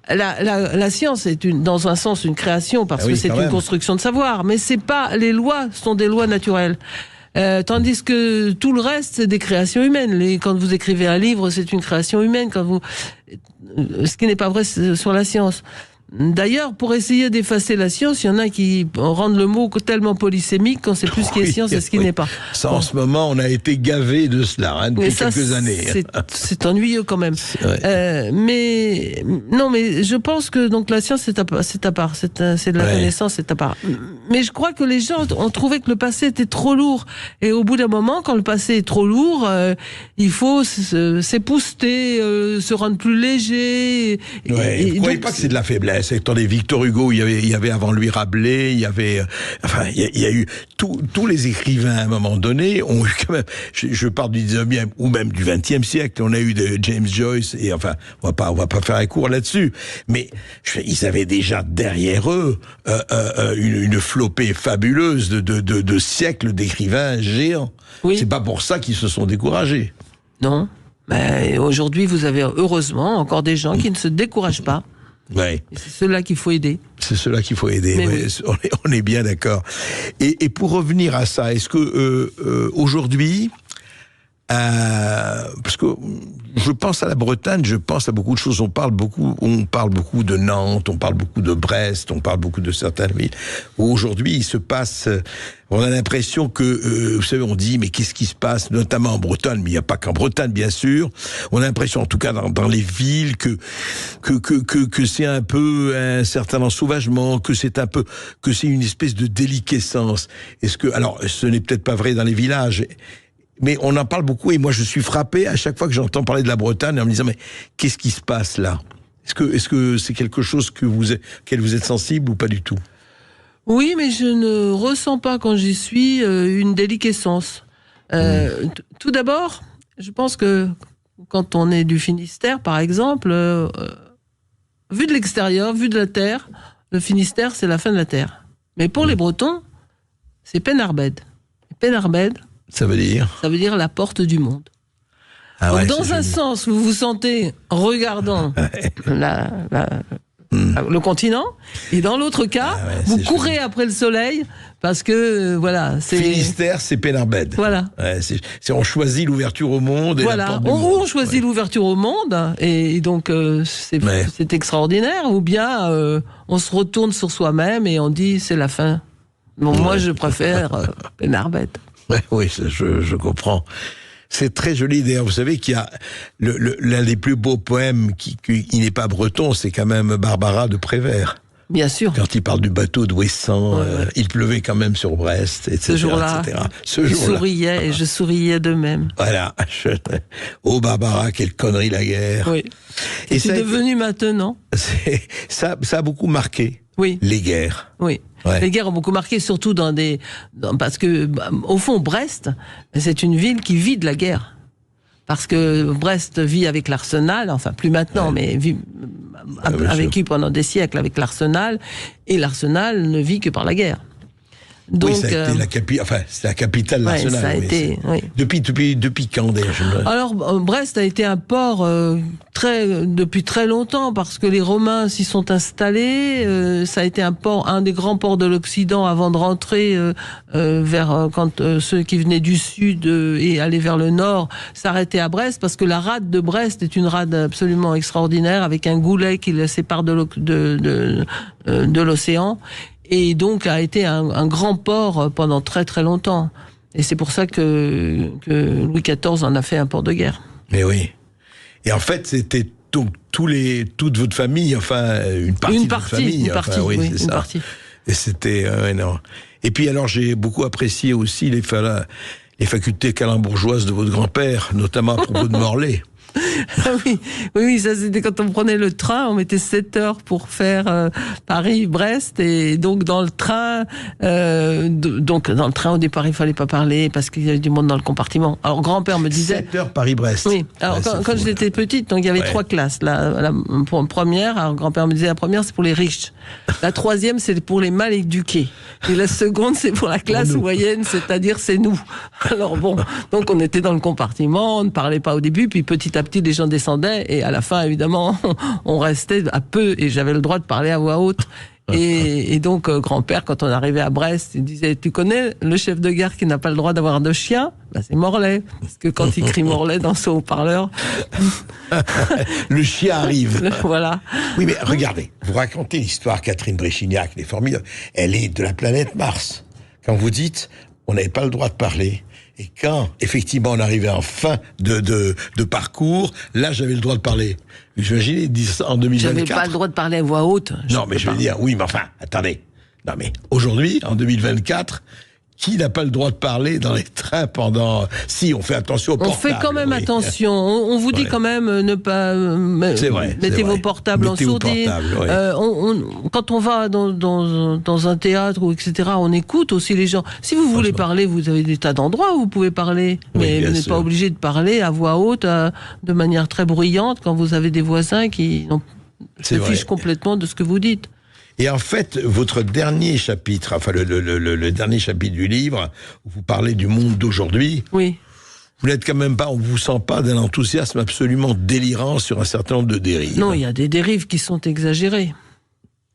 La science est dans un sens une création parce que c'est une construction de savoir, mais c'est pas, les lois sont des lois naturelles. Tandis que tout le reste, c'est des créations humaines. Quand vous écrivez un livre, c'est une création humaine. Ce qui n'est pas vrai sur la science. D'ailleurs, pour essayer d'effacer la science, il y en a qui rendent le mot tellement polysémique qu'on ne sait plus ce qui est science et ce qui n'est pas. Ça, en ce moment, on a été gavé de cela depuis quelques années. C'est ennuyeux quand même. Mais je pense que donc la science c'est à part, c'est de la connaissance, c'est à part. Mais je crois que les gens ont trouvé que le passé était trop lourd. Et au bout d'un moment, quand le passé est trop lourd, il faut s'épouster, se rendre plus léger. Vous ne croyez pas que c'est de la faiblesse? Attendez, Victor Hugo, il y avait avant lui Rabelais, il y a eu tous les écrivains à un moment donné ont eu quand même, je parle du 19e ou même du 20e siècle, on a eu de James Joyce, et enfin, on va pas faire un cours là-dessus, mais ils avaient déjà derrière eux une flopée fabuleuse de siècles d'écrivains géants. Oui. C'est pas pour ça qu'ils se sont découragés. Non, mais aujourd'hui vous avez heureusement encore des gens qui ne se découragent pas. Ouais. C'est ceux-là qu'il faut aider. C'est ceux-là qu'il faut aider. Oui. On est bien d'accord. Et pour revenir à ça, est-ce que aujourd'hui, parce que je pense à la Bretagne, je pense à beaucoup de choses. On parle beaucoup de Nantes, on parle beaucoup de Brest, on parle beaucoup de certaines villes où aujourd'hui il se passe. On a l'impression que, vous savez, on dit, mais qu'est-ce qui se passe, notamment en Bretagne, mais il n'y a pas qu'en Bretagne, bien sûr. On a l'impression, en tout cas, dans les villes, que c'est un peu un certain ensauvagement, que c'est une espèce de déliquescence. Alors, ce n'est peut-être pas vrai dans les villages, mais on en parle beaucoup, et moi, je suis frappé à chaque fois que j'entends parler de la Bretagne, en me disant, mais qu'est-ce qui se passe là? Est-ce que c'est quelque chose auquel vous êtes sensible ou pas du tout? Oui, mais je ne ressens pas quand j'y suis une déliquescence. Tout d'abord, je pense que quand on est du Finistère, par exemple, vu de l'extérieur, vu de la terre, le Finistère, c'est la fin de la terre. Mais pour les Bretons, c'est Penarbed. Penarbed, ça veut dire la porte du monde. Donc, dans un sens, vous vous sentez regardant le continent, et dans l'autre cas, vous courez après le soleil parce que c'est Finistère, c'est Penarbed. Voilà. On choisit l'ouverture au monde. Et la porte du monde. On choisit l'ouverture au monde, et donc c'est extraordinaire. Ou bien on se retourne sur soi-même et on dit c'est la fin. Bon, moi je préfère Penarbed. Oui, je comprends. C'est très joli. D'ailleurs, vous savez qu'il y a l'un des plus beaux poèmes qui n'est pas breton, c'est quand même Barbara de Prévert. Bien sûr. Quand il parle du bateau de Ouessant, il pleuvait quand même sur Brest, etc. Ce jour-là, je souriais et je souriais de même. Voilà. Oh Barbara, quelle connerie la guerre. Oui. Et c'est devenu maintenant. Ça a beaucoup marqué. Oui. Les guerres. Oui. Ouais. Les guerres ont beaucoup marqué, surtout parce que, au fond, Brest, c'est une ville qui vit de la guerre. Parce que Brest vit avec l'Arsenal, enfin plus maintenant, mais a vécu pendant des siècles avec l'Arsenal, et l'Arsenal ne vit que par la guerre. Donc, oui, ça a été c'est la capitale nationale. Ça a été, oui. Depuis quand d'ailleurs? Alors, Brest a été un port depuis très longtemps, parce que les Romains s'y sont installés. Ça a été un des grands ports de l'Occident avant de rentrer quand ceux qui venaient du sud et allaient vers le nord s'arrêtaient à Brest, parce que la rade de Brest est une rade absolument extraordinaire, avec un goulet qui la sépare de l'océan. Et donc a été un grand port pendant très très longtemps. Et c'est pour ça que Louis XIV en a fait un port de guerre. Mais oui. Et en fait, c'était donc toute votre famille, enfin une partie de votre famille. Une partie. Et c'était énorme. Et puis alors, j'ai beaucoup apprécié aussi les facultés calembourgeoises de votre grand-père, notamment à propos de Morlaix. Oui, ça c'était quand on prenait le train, on mettait 7 heures pour faire Paris-Brest, et donc dans le train au départ il fallait pas parler parce qu'il y avait du monde dans le compartiment. Alors grand-père me disait 7 heures Paris-Brest. Oui. Alors quand j'étais petite, donc il y avait 3 classes. Pour une première, alors grand-père me disait la première c'est pour les riches, la troisième c'est pour les mal éduqués, et la seconde c'est pour la classe moyenne, c'est-à-dire c'est nous. Alors bon, donc on était dans le compartiment, on ne parlait pas au début, puis petit à à petit, les gens descendaient, et à la fin, évidemment, on restait à peu, et j'avais le droit de parler à voix haute. Et donc, grand-père, quand on arrivait à Brest, il disait, tu connais le chef de gare qui n'a pas le droit d'avoir de chien? C'est Morlaix. Parce que quand il crie Morlaix dans son haut-parleur... le chien arrive. Voilà. Oui, mais regardez, vous racontez l'histoire, Catherine Bréchignac, elle est formidable. Elle est de la planète Mars. Quand vous dites, on n'avait pas le droit de parler, et quand, effectivement, on arrivait en fin de parcours, là, j'avais le droit de parler. J'imagine, en 2024. J'avais pas le droit de parler à voix haute. Non, mais je veux dire, oui, mais enfin, attendez. Non, mais aujourd'hui, en 2024, qui n'a pas le droit de parler dans les trains pendant... Si, on fait attention aux portables. On fait quand même attention. On vous dit quand même ne pas... mettez vos portables en sourdine. Quand on va dans un théâtre, ou etc., on écoute aussi les gens. Si vous voulez parler, vous avez des tas d'endroits où vous pouvez parler. Mais vous n'êtes pas obligé de parler à voix haute, de manière très bruyante, quand vous avez des voisins qui se fichent complètement de ce que vous dites. Et en fait, votre dernier chapitre, enfin le dernier chapitre du livre, où vous parlez du monde d'aujourd'hui, oui. Vous n'êtes quand même pas, on vous sent pas d'un enthousiasme absolument délirant sur un certain nombre de dérives. Non, il y a des dérives qui sont exagérées.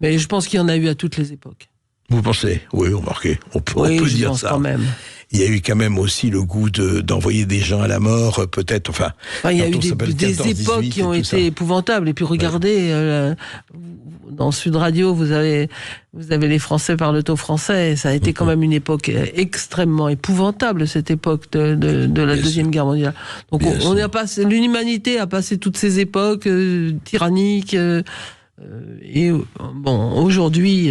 Mais je pense qu'il y en a eu à toutes les époques. Vous pensez? Oui, remarquez, on peut dire ça. Quand même. Il y a eu quand même aussi le goût d'envoyer des gens à la mort, peut-être, enfin... il y a eu des époques qui ont été épouvantables. Et puis regardez, dans Sud Radio, vous avez les Français parlent au français. Ça a été quand même une époque extrêmement épouvantable, cette époque de la Deuxième Guerre mondiale. Donc l'humanité a passé toutes ces époques tyranniques... et bon, aujourd'hui,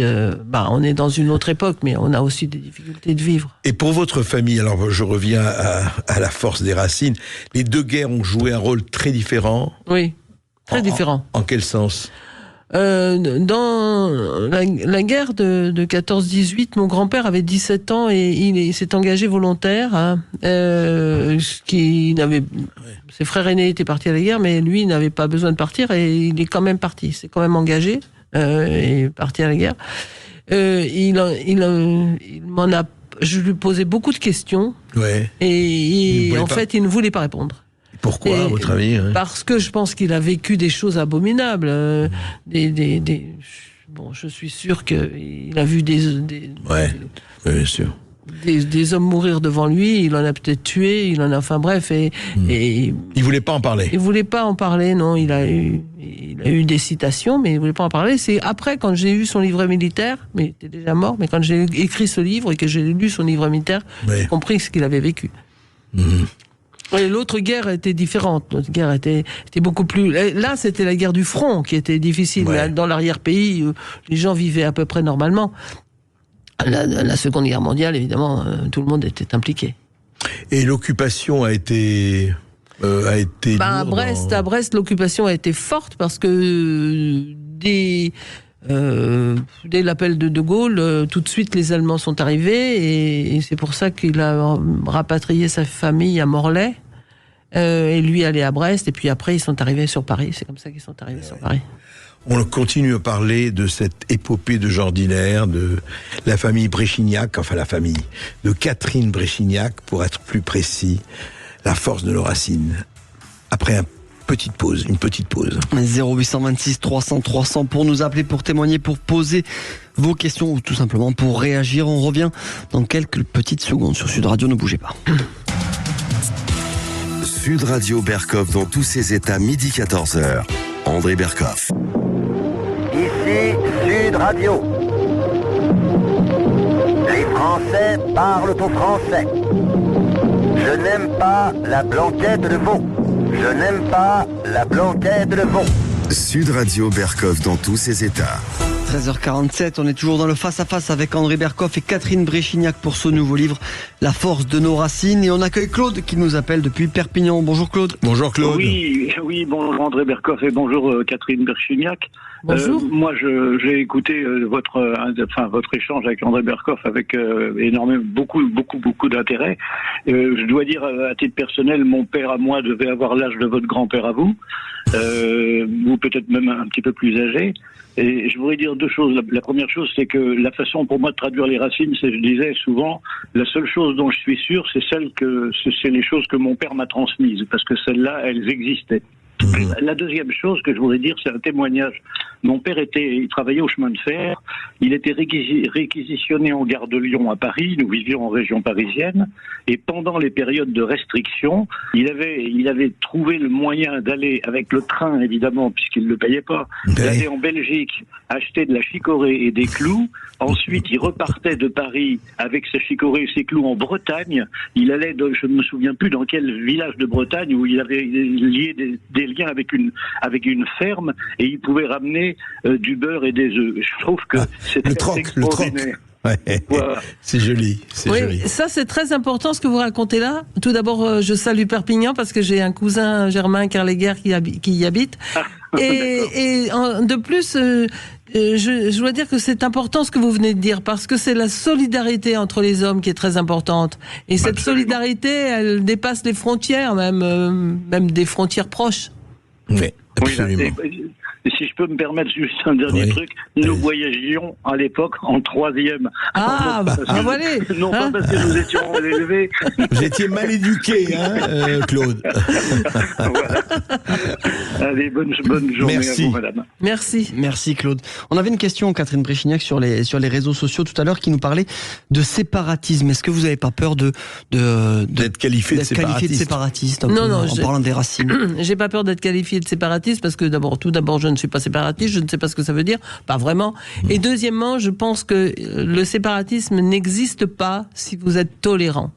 on est dans une autre époque, mais on a aussi des difficultés de vivre. Et pour votre famille, alors je reviens à la force des racines, les deux guerres ont joué un rôle très différent. Oui, très différent. En quel sens? Dans la guerre de 14-18, mon grand-père avait 17 ans et il s'est engagé volontaire. Ses frères aînés étaient partis à la guerre, mais lui n'avait pas besoin de partir et il est quand même parti. Il s'est quand même engagé et est parti à la guerre. Je lui posais beaucoup de questions et en fait, il ne voulait pas répondre. Pourquoi, à votre avis? Parce que je pense qu'il a vécu des choses abominables. Bon, je suis sûr qu'il a vu bien sûr. Des hommes mourir devant lui, il en a peut-être tué, enfin bref. Et il voulait pas en parler. Il voulait pas en parler, non. Il a eu des citations, mais il voulait pas en parler. C'est après, quand j'ai eu son livret militaire, mais il était déjà mort, mais quand j'ai écrit ce livre et que j'ai lu son livre militaire, j'ai compris ce qu'il avait vécu. Et l'autre guerre était différente. L'autre guerre était beaucoup plus... Là, c'était la guerre du front qui était difficile. Dans l'arrière-pays, les gens vivaient à peu près normalement. La Seconde Guerre mondiale, évidemment, tout le monde était impliqué. Et l'occupation a été à Brest, l'occupation a été forte parce que dès l'appel de Gaulle, tout de suite les Allemands sont arrivés et c'est pour ça qu'il a rapatrié sa famille à Morlaix et lui allé à Brest et puis après ils sont arrivés sur Paris. C'est comme ça qu'ils sont arrivés sur Paris. On continue à parler de cette épopée de Jordinaire, de la famille Bréchignac, enfin la famille de Catherine Bréchignac, pour être plus précis, la force de nos racines. Après une petite pause. 0826 300 300 pour nous appeler, pour témoigner, pour poser vos questions ou tout simplement pour réagir. On revient dans quelques petites secondes sur Sud Radio, ne bougez pas. Sud Radio Berkov dans tous ses états, midi 14h. André Berkov. Ici Sud Radio. Les Français parlent au français. Je n'aime pas la blanquette de veau. Je n'aime pas la blanquette de veau. Sud Radio Berkov dans tous ses états. 13h47, on est toujours dans le face-à-face avec André Berkov et Catherine Bréchignac pour ce nouveau livre, La force de nos racines. Et on accueille Claude qui nous appelle depuis Perpignan. Bonjour Claude. Bonjour Claude. Oui, bonjour André Berkov et bonjour Catherine Bréchignac. Bonjour. Moi, j'ai écouté votre échange avec André Berkoff avec énormément, beaucoup d'intérêt. Je dois dire, à titre personnel, mon père à moi devait avoir l'âge de votre grand-père à vous, ou peut-être même un petit peu plus âgé. Et je voudrais dire deux choses. La première chose, c'est que la façon pour moi de traduire les racines, c'est, je disais souvent, la seule chose dont je suis sûr, c'est c'est les choses que mon père m'a transmises, parce que celles-là, elles existaient. La deuxième chose que je voudrais dire, c'est un témoignage. Mon père il travaillait au chemin de fer. Il était réquisitionné en gare de Lyon à Paris. Nous vivions en région parisienne. Et pendant les périodes de restriction, il avait trouvé le moyen d'aller avec le train, évidemment, puisqu'il ne le payait pas, d'aller en Belgique, acheter de la chicorée et des clous. Ensuite, il repartait de Paris avec sa chicorée et ses clous en Bretagne. Il allait, je ne me souviens plus dans quel village de Bretagne, où il avait lié des liens avec une ferme, et il pouvait ramener du beurre et des œufs. Je trouve que c'est extraordinaire. Ouais. Voilà. C'est joli, joli. Ça c'est très important ce que vous racontez là. Tout d'abord, je salue Perpignan parce que j'ai un cousin, Germain Carléguer, qui y habite. Et de plus, je dois dire que c'est important ce que vous venez de dire, parce que c'est la solidarité entre les hommes qui est très importante. Et cette solidarité, elle dépasse les frontières, même des frontières proches. Oui, absolument. Et si je peux me permettre juste un dernier truc, nous voyagions à l'époque en 3e. Voilà. Non, pas parce que nous étions mal élevés. Vous étiez mal éduqué, Claude. Voilà. Allez, bonne journée à vous, madame. Merci, Claude. On avait une question, Catherine Bréchignac, sur les réseaux sociaux tout à l'heure, qui nous parlait de séparatisme. Est-ce que vous n'avez pas peur d'être qualifié de séparatiste Non, en parlant des racines? J'ai pas peur d'être qualifié de séparatiste, parce que tout d'abord, je ne suis pas séparatiste, je ne sais pas ce que ça veut dire, pas vraiment. Et deuxièmement, je pense que le séparatisme n'existe pas si vous êtes tolérant.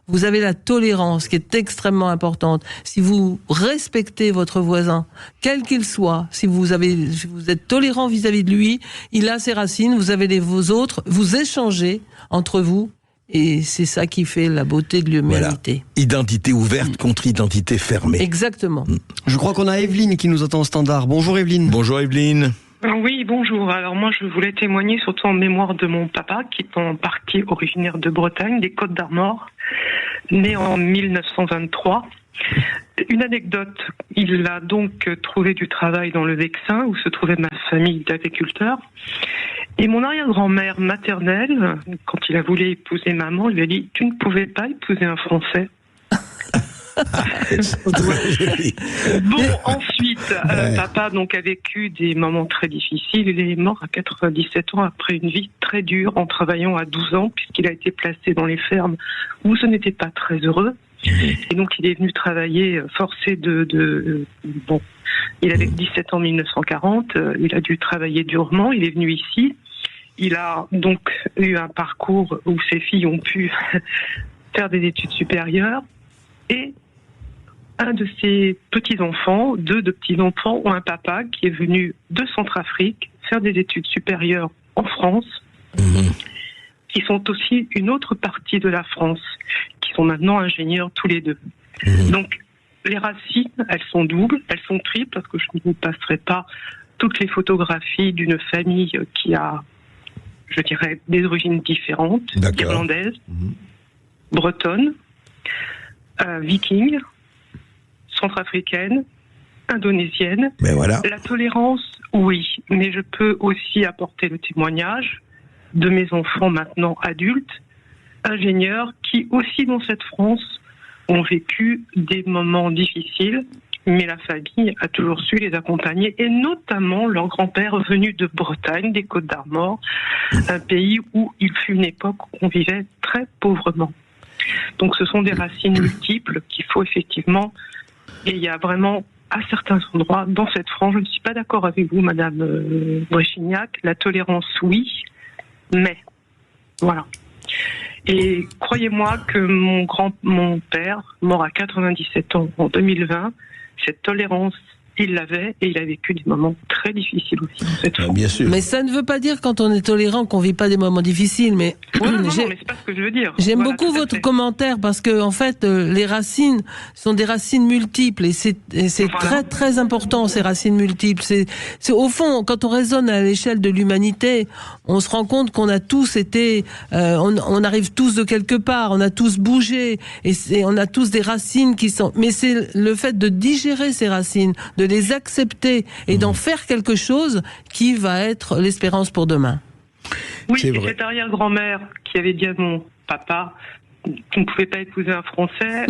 Vous avez la tolérance qui est extrêmement importante. Si vous respectez votre voisin, quel qu'il soit, si vous êtes tolérant vis-à-vis de lui, il a ses racines, vous avez vos autres, vous échangez entre vous. Et c'est ça qui fait la beauté de l'humanité. Voilà. Identité ouverte contre identité fermée. Exactement. Je crois qu'on a Evelyne qui nous attend au standard. Bonjour Evelyne. Bonjour Evelyne. Oui, bonjour. Alors moi, je voulais témoigner surtout en mémoire de mon papa, qui est en partie originaire de Bretagne, des Côtes d'Armor, né en 1923. Une anecdote, il a donc trouvé du travail dans le Vexin, où se trouvait ma famille d'agriculteurs. Et mon arrière-grand-mère maternelle, quand il a voulu épouser maman, il lui a dit « Tu ne pouvais pas épouser un Français ». Bon, ensuite, papa donc a vécu des moments très difficiles. Il est mort à 97 ans après une vie très dure en travaillant à 12 ans, puisqu'il a été placé dans les fermes où ce n'était pas très heureux. Et donc il est venu travailler forcé bon, il avait 17 ans en 1940, il a dû travailler durement, il est venu ici. Il a donc eu un parcours où ses filles ont pu faire des études supérieures, et un de ses petits-enfants, deux de petits-enfants, ont un papa qui est venu de Centrafrique faire des études supérieures en France, qui sont aussi une autre partie de la France, qui sont maintenant ingénieurs tous les deux. Donc, les racines, elles sont doubles, elles sont triples, parce que je ne vous passerai pas toutes les photographies d'une famille qui a, je dirais, des origines différentes, irlandaises, bretonnes, vikings, centrafricaine, indonésienne. Mais voilà. La tolérance, oui, mais je peux aussi apporter le témoignage de mes enfants maintenant adultes, ingénieurs, qui aussi dans cette France ont vécu des moments difficiles, mais la famille a toujours su les accompagner, et notamment leur grand-père venu de Bretagne, des Côtes d'Armor, un pays où il fut une époque où on vivait très pauvrement. Donc ce sont des racines multiples qu'il faut effectivement, et il y a vraiment à certains endroits dans cette France, je ne suis pas d'accord avec vous, Madame Bréchignac, la tolérance oui, mais voilà. Et croyez-moi que mon père, mort à 97 ans en 2020, cette tolérance il l'avait et il a vécu des moments très difficiles aussi. Bien sûr. Mais ça ne veut pas dire quand on est tolérant qu'on vit pas des moments difficiles. Mais non, mais c'est pas ce que je veux dire. J'aime beaucoup votre commentaire parce que en fait, les racines sont des racines multiples et c'est très très important ces racines multiples. C'est au fond quand on raisonne à l'échelle de l'humanité, on se rend compte qu'on a tous été, on arrive tous de quelque part, on a tous bougé et on a tous des racines qui sont. Mais c'est le fait de digérer ces racines, de les accepter et d'en faire quelque chose qui va être l'espérance pour demain. Oui, et cette arrière-grand-mère qui avait dit à mon papa qu'on ne pouvait pas épouser un Français,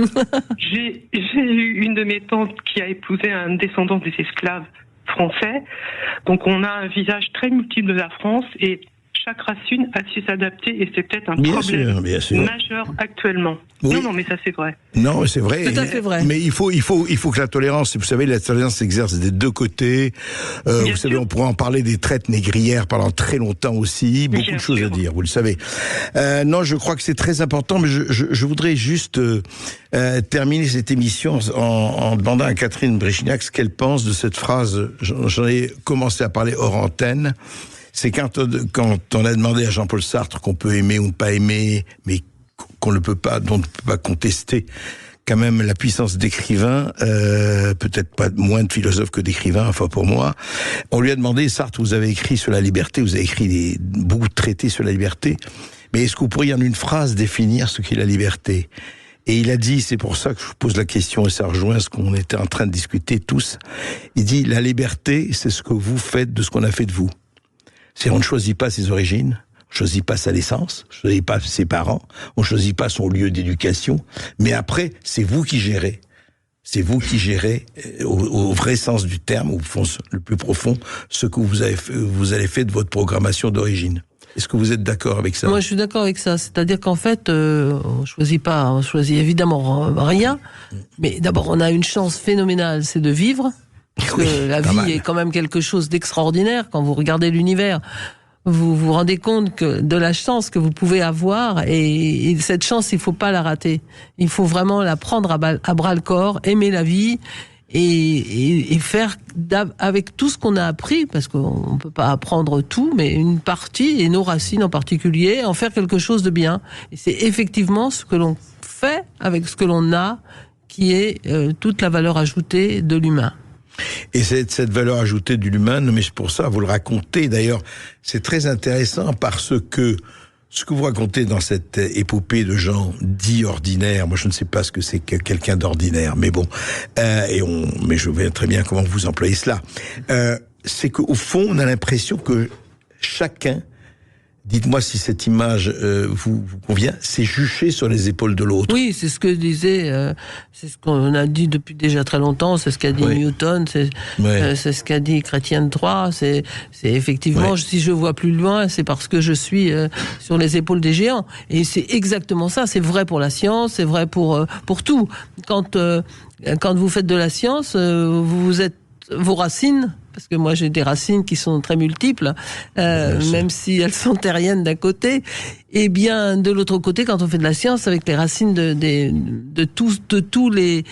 j'ai eu une de mes tantes qui a épousé un descendant des esclaves français. Donc on a un visage très multiple de la France et chaque racine a su s'adapter et c'est peut-être un problème majeur actuellement. Oui. Non, mais ça c'est vrai. Non, c'est vrai. Tout à fait vrai. Mais il faut que la tolérance, vous savez, la tolérance s'exerce des deux côtés. Vous savez, on pourrait en parler des traites négrières pendant très longtemps aussi. Beaucoup de choses à dire, vous le savez. Non, je crois que c'est très important, mais je voudrais juste terminer cette émission en demandant à Catherine Bréchignac ce qu'elle pense de cette phrase. J'en ai commencé à parler hors antenne. C'est quand on a demandé à Jean-Paul Sartre qu'on peut aimer ou ne pas aimer, mais dont on ne peut pas contester quand même la puissance d'écrivain, peut-être pas moins de philosophe que d'écrivain, enfin pour moi. On lui a demandé, Sartre, vous avez écrit sur la liberté, vous avez écrit beaucoup de traités sur la liberté, mais est-ce que vous pourriez en une phrase définir ce qu'est la liberté ? Et il a dit, c'est pour ça que je vous pose la question, et ça rejoint ce qu'on était en train de discuter tous, il dit, la liberté, c'est ce que vous faites de ce qu'on a fait de vous. On ne choisit pas ses origines, on ne choisit pas sa naissance, on ne choisit pas ses parents, on ne choisit pas son lieu d'éducation, mais après, c'est vous qui gérez. C'est vous qui gérez, au vrai sens du terme, au fond le plus profond, ce que vous allez faire de votre programmation d'origine. Est-ce que vous êtes d'accord avec ça ? Moi, je suis d'accord avec ça. C'est-à-dire qu'en fait, on choisit évidemment rien, mais d'abord, on a une chance phénoménale, c'est de vivre. Parce que la vie est quand même quelque chose d'extraordinaire. Quand vous regardez l'univers, vous vous rendez compte de la chance que vous pouvez avoir. Et cette chance, il ne faut pas la rater. Il faut vraiment la prendre à bras-le-corps, aimer la vie et faire avec tout ce qu'on a appris, parce qu'on ne peut pas apprendre tout, mais une partie, et nos racines en particulier, en faire quelque chose de bien. Et c'est effectivement ce que l'on fait avec ce que l'on a, qui est toute la valeur ajoutée de l'humain. Et cette valeur ajoutée de l'humain, mais c'est pour ça, vous le racontez. D'ailleurs, c'est très intéressant parce que ce que vous racontez dans cette épopée de gens dits ordinaires, moi je ne sais pas ce que c'est que quelqu'un d'ordinaire, mais bon, mais je vois très bien comment vous employez cela. C'est qu'au fond, on a l'impression que chacun, dites-moi si cette image vous convient, c'est juché sur les épaules de l'autre. Oui, c'est ce que disait, c'est ce qu'on a dit depuis déjà très longtemps, c'est ce qu'a dit Newton, c'est ce qu'a dit Chrétien de Troyes, c'est effectivement, si je vois plus loin, c'est parce que je suis sur les épaules des géants. Et c'est exactement ça, c'est vrai pour la science, c'est vrai pour tout. Quand vous faites de la science, vous êtes vos racines, parce que moi j'ai des racines qui sont très multiples, même si elles sont terriennes d'un côté, et bien de l'autre côté, quand on fait de la science, avec les racines de tous les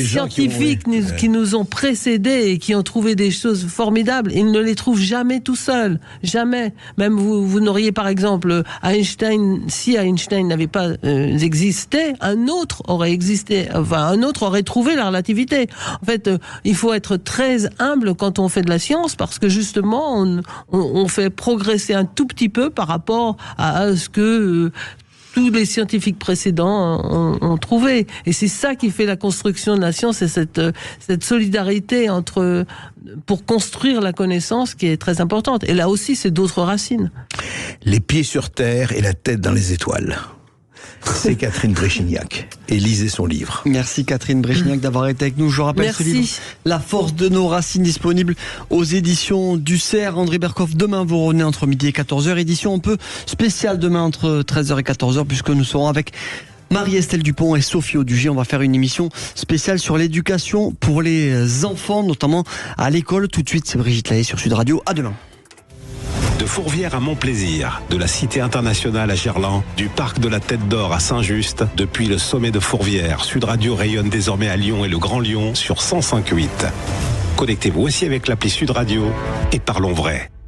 scientifiques qui nous ont précédés et qui ont trouvé des choses formidables, ils ne les trouvent jamais tout seuls, jamais. Même vous n'auriez par exemple Einstein, si Einstein n'avait pas existé, un autre aurait existé, enfin un autre aurait trouvé la relativité. En fait, il faut être très humble quand on fait de la science parce que justement on fait progresser un tout petit peu par rapport à ce que tous les scientifiques précédents ont trouvé. Et c'est ça qui fait la construction de la science, c'est cette solidarité pour construire la connaissance qui est très importante. Et là aussi, c'est d'autres racines. Les pieds sur terre et la tête dans les étoiles. C'est Catherine Bréchignac. Et lisez son livre. Merci Catherine Bréchignac d'avoir été avec nous. Je rappelle ce livre, La force de nos racines, disponible aux éditions du Cerf. André Berkoff, demain vous revenez entre midi et 14h. Édition un peu spéciale demain entre 13h et 14h puisque nous serons avec Marie-Estelle Dupont et Sophie Audugé. On va faire une émission spéciale sur l'éducation pour les enfants, notamment à l'école. Tout de suite, c'est Brigitte Lahaye sur Sud Radio. À demain. De Fourvière à Montplaisir, de la Cité internationale à Gerland, du parc de la Tête d'Or à Saint-Just, depuis le sommet de Fourvière, Sud Radio rayonne désormais à Lyon et le Grand Lyon sur 105.8. Connectez-vous aussi avec l'appli Sud Radio et parlons vrai.